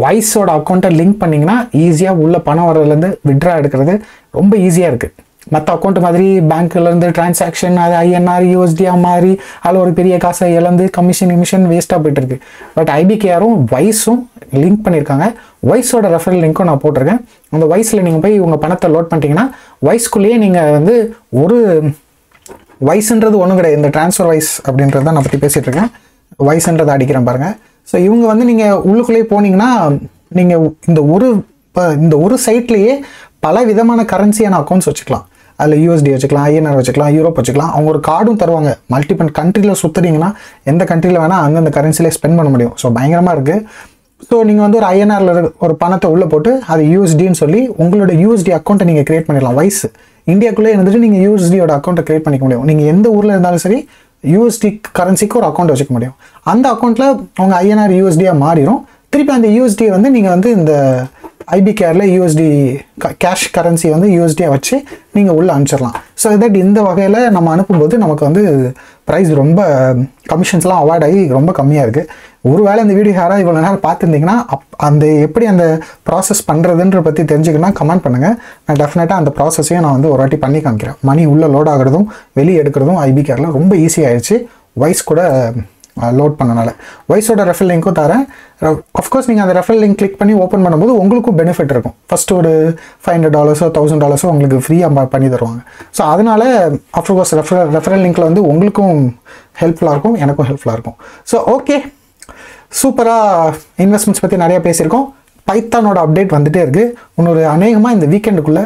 வைஸோட அக்கௌண்ட்டை லிங்க் பண்ணிங்கன்னா ஈஸியாக உள்ள பணம் வரதுலேருந்து விட்ரா எடுக்கிறது ரொம்ப ஈஸியாக இருக்குது. மற்ற அக்கௌண்ட் மாதிரி பேங்க்லேருந்து டிரான்சாக்ஷன் அது ஐஎன்ஆர் யூஎஸ்டியாக மாதிரி அதில் ஒரு பெரிய காசை இழந்து கமிஷன் வேஸ்ட்டாக போய்ட்டு இருக்கு. பட் ஐபிகேஆரும் வைஸும் லிங்க் பண்ணியிருக்காங்க. வைஸோட ரெஃபரல் லிங்க்கும் நான் போட்டிருக்கேன். அந்த வைஸில் நீங்கள் போய் உங்கள் பணத்தை லோட் பண்ணிட்டீங்கன்னா வைஸ்குள்ளேயே நீங்கள் வந்து ஒரு வைஸ்ன்றது ஒன்றும் கிடையாது. இந்த ட்ரான்ஸ்ஃபர் வைஸ் அப்படின்றது தான் நான் பற்றி பேசிகிட்டு இருக்கேன். வைஸ்ன்றதை அடிக்கிறேன் பாருங்கள். ஸோ இவங்க வந்து நீங்கள் உள்ளுக்குள்ளேயே போனீங்கன்னா நீங்கள் இந்த ஒரு சைட்லேயே பல விதமான கரன்சியான அக்கௌண்ட்ஸ் வச்சுக்கலாம். அதில் யூஎஸ்டி வச்சுக்கலாம், ஐஎன்ஆர் வச்சுக்கலாம், யூரோப் வச்சுக்கலாம். அவங்க ஒரு கார்டும் தருவாங்க. மல்டிபிள் கண்ட்ரியில் சுற்றுறீங்கன்னா எந்த கண்ட்ரியில் வேணால் அந்தந்த கரன்சிலே ஸ்பெண்ட் பண்ண முடியும். ஸோ பயங்கரமாக இருக்குது. ஸோ நீங்கள் வந்து ஒரு ஐஎன்ஆரில் ஒரு பணத்தை உள்ளே போட்டு அது யூஎஸ்டின்னு சொல்லி உங்களோட யூஎஸ்டி அக்கௌண்ட்டை நீங்கள் கிரியேட் பண்ணிடலாம். வைஸ் இந்தியாவுக்குள்ளே இருந்துட்டு நீங்கள் யூஎஸ்டியோட அக்கௌண்ட்டை கிரியேட் பண்ணிக்க முடியும். நீங்கள் எந்த ஊரில் இருந்தாலும் சரி யூஎஸ்டி கரன்சிக்கு ஒரு அக்கௌண்ட் வச்சுக்க முடியும். அந்த அக்கௌண்ட்டில் உங்கள் ஐஎன்ஆர் யூஎஸ்டியாக மாறிடும். திருப்பி அந்த யூஎஸ்டியை வந்து நீங்கள் வந்து இந்த ஐபிகேரில் யூஎஸ்டி கேஷ் கரன்சி வந்து யூஎஸ்டியாக வச்சு நீங்கள் உள்ளே அனுப்பிச்சிடலாம். ஸோ தட் இந்த வகையில் நம்ம அனுப்பும்போது நமக்கு வந்து ப்ரைஸ் ரொம்ப கமிஷன்ஸ்லாம் அவாய்ட் ஆகி ரொம்ப கம்மியாக இருக்குது. ஒருவேளை இந்த வீடியோ யாராவது இவ்வளோ நேரம் பார்த்துருந்தீங்கன்னா அந்த எப்படி அந்த ப்ராசஸ் பண்ணுறதுன்ற பற்றி தெரிஞ்சுக்கணும்னா கமெண்ட் பண்ணுங்கள். நான் டெஃபினட்டாக அந்த ப்ராசஸையும் நான் வந்து ஒரு வாட்டி பண்ணி காமிக்கிறேன். மணி உள்ளே லோட் ஆகிறதும் வெளியே எடுக்கிறதும் ஐபிகேரில் ரொம்ப ஈஸியாகிடுச்சு. வைஸ் கூட லோட் பண்ணனால. வைஸோட ரெஃபரல் லிங்க்கும் தரேன். அஃப்கோர்ஸ் நீங்கள் அந்த ரெஃபரல் லிங்க் கிளிக் பண்ணி ஓப்பன் பண்ணும்போது உங்களுக்கும் பெனிஃபிட் இருக்கும். ஃபஸ்ட்டு ஒரு $500 $1000 உங்களுக்கு ஃப்ரீயாக பண்ணி தருவாங்க. ஸோ அதனால் அஃப்கோர்ஸ் ரெஃபரல் லிங்க்கில் வந்து உங்களுக்கும் ஹெல்ப்ஃபுல்லாக இருக்கும், எனக்கும் ஹெல்ப்ஃபுல்லாக இருக்கும். ஸோ ஓகே, சூப்பராக இன்வெஸ்ட்மெண்ட்ஸ் பற்றி நிறையா பேசியிருக்கோம். பைத்தானோட அப்டேட் வந்துகிட்டே இருக்குது. இன்னொரு அநேகமாக இந்த வீக்கெண்டுக்குள்ளே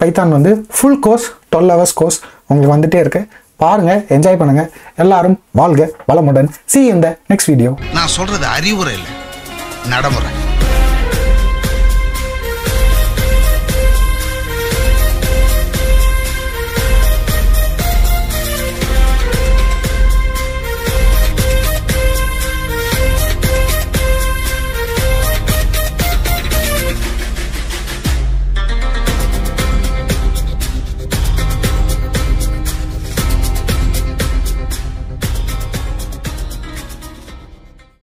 பைத்தான் வந்து ஃபுல் கோர்ஸ் 12 hours கோர்ஸ் உங்களுக்கு வந்துகிட்டே இருக்குது. பாருங்க, என்ஜாய் பண்ணுங்க. எல்லாரும் வாழ்க வளமுடன். See you in the next video. நான் சொல்றது அறிவுரை இல்லை, நடைமுறை.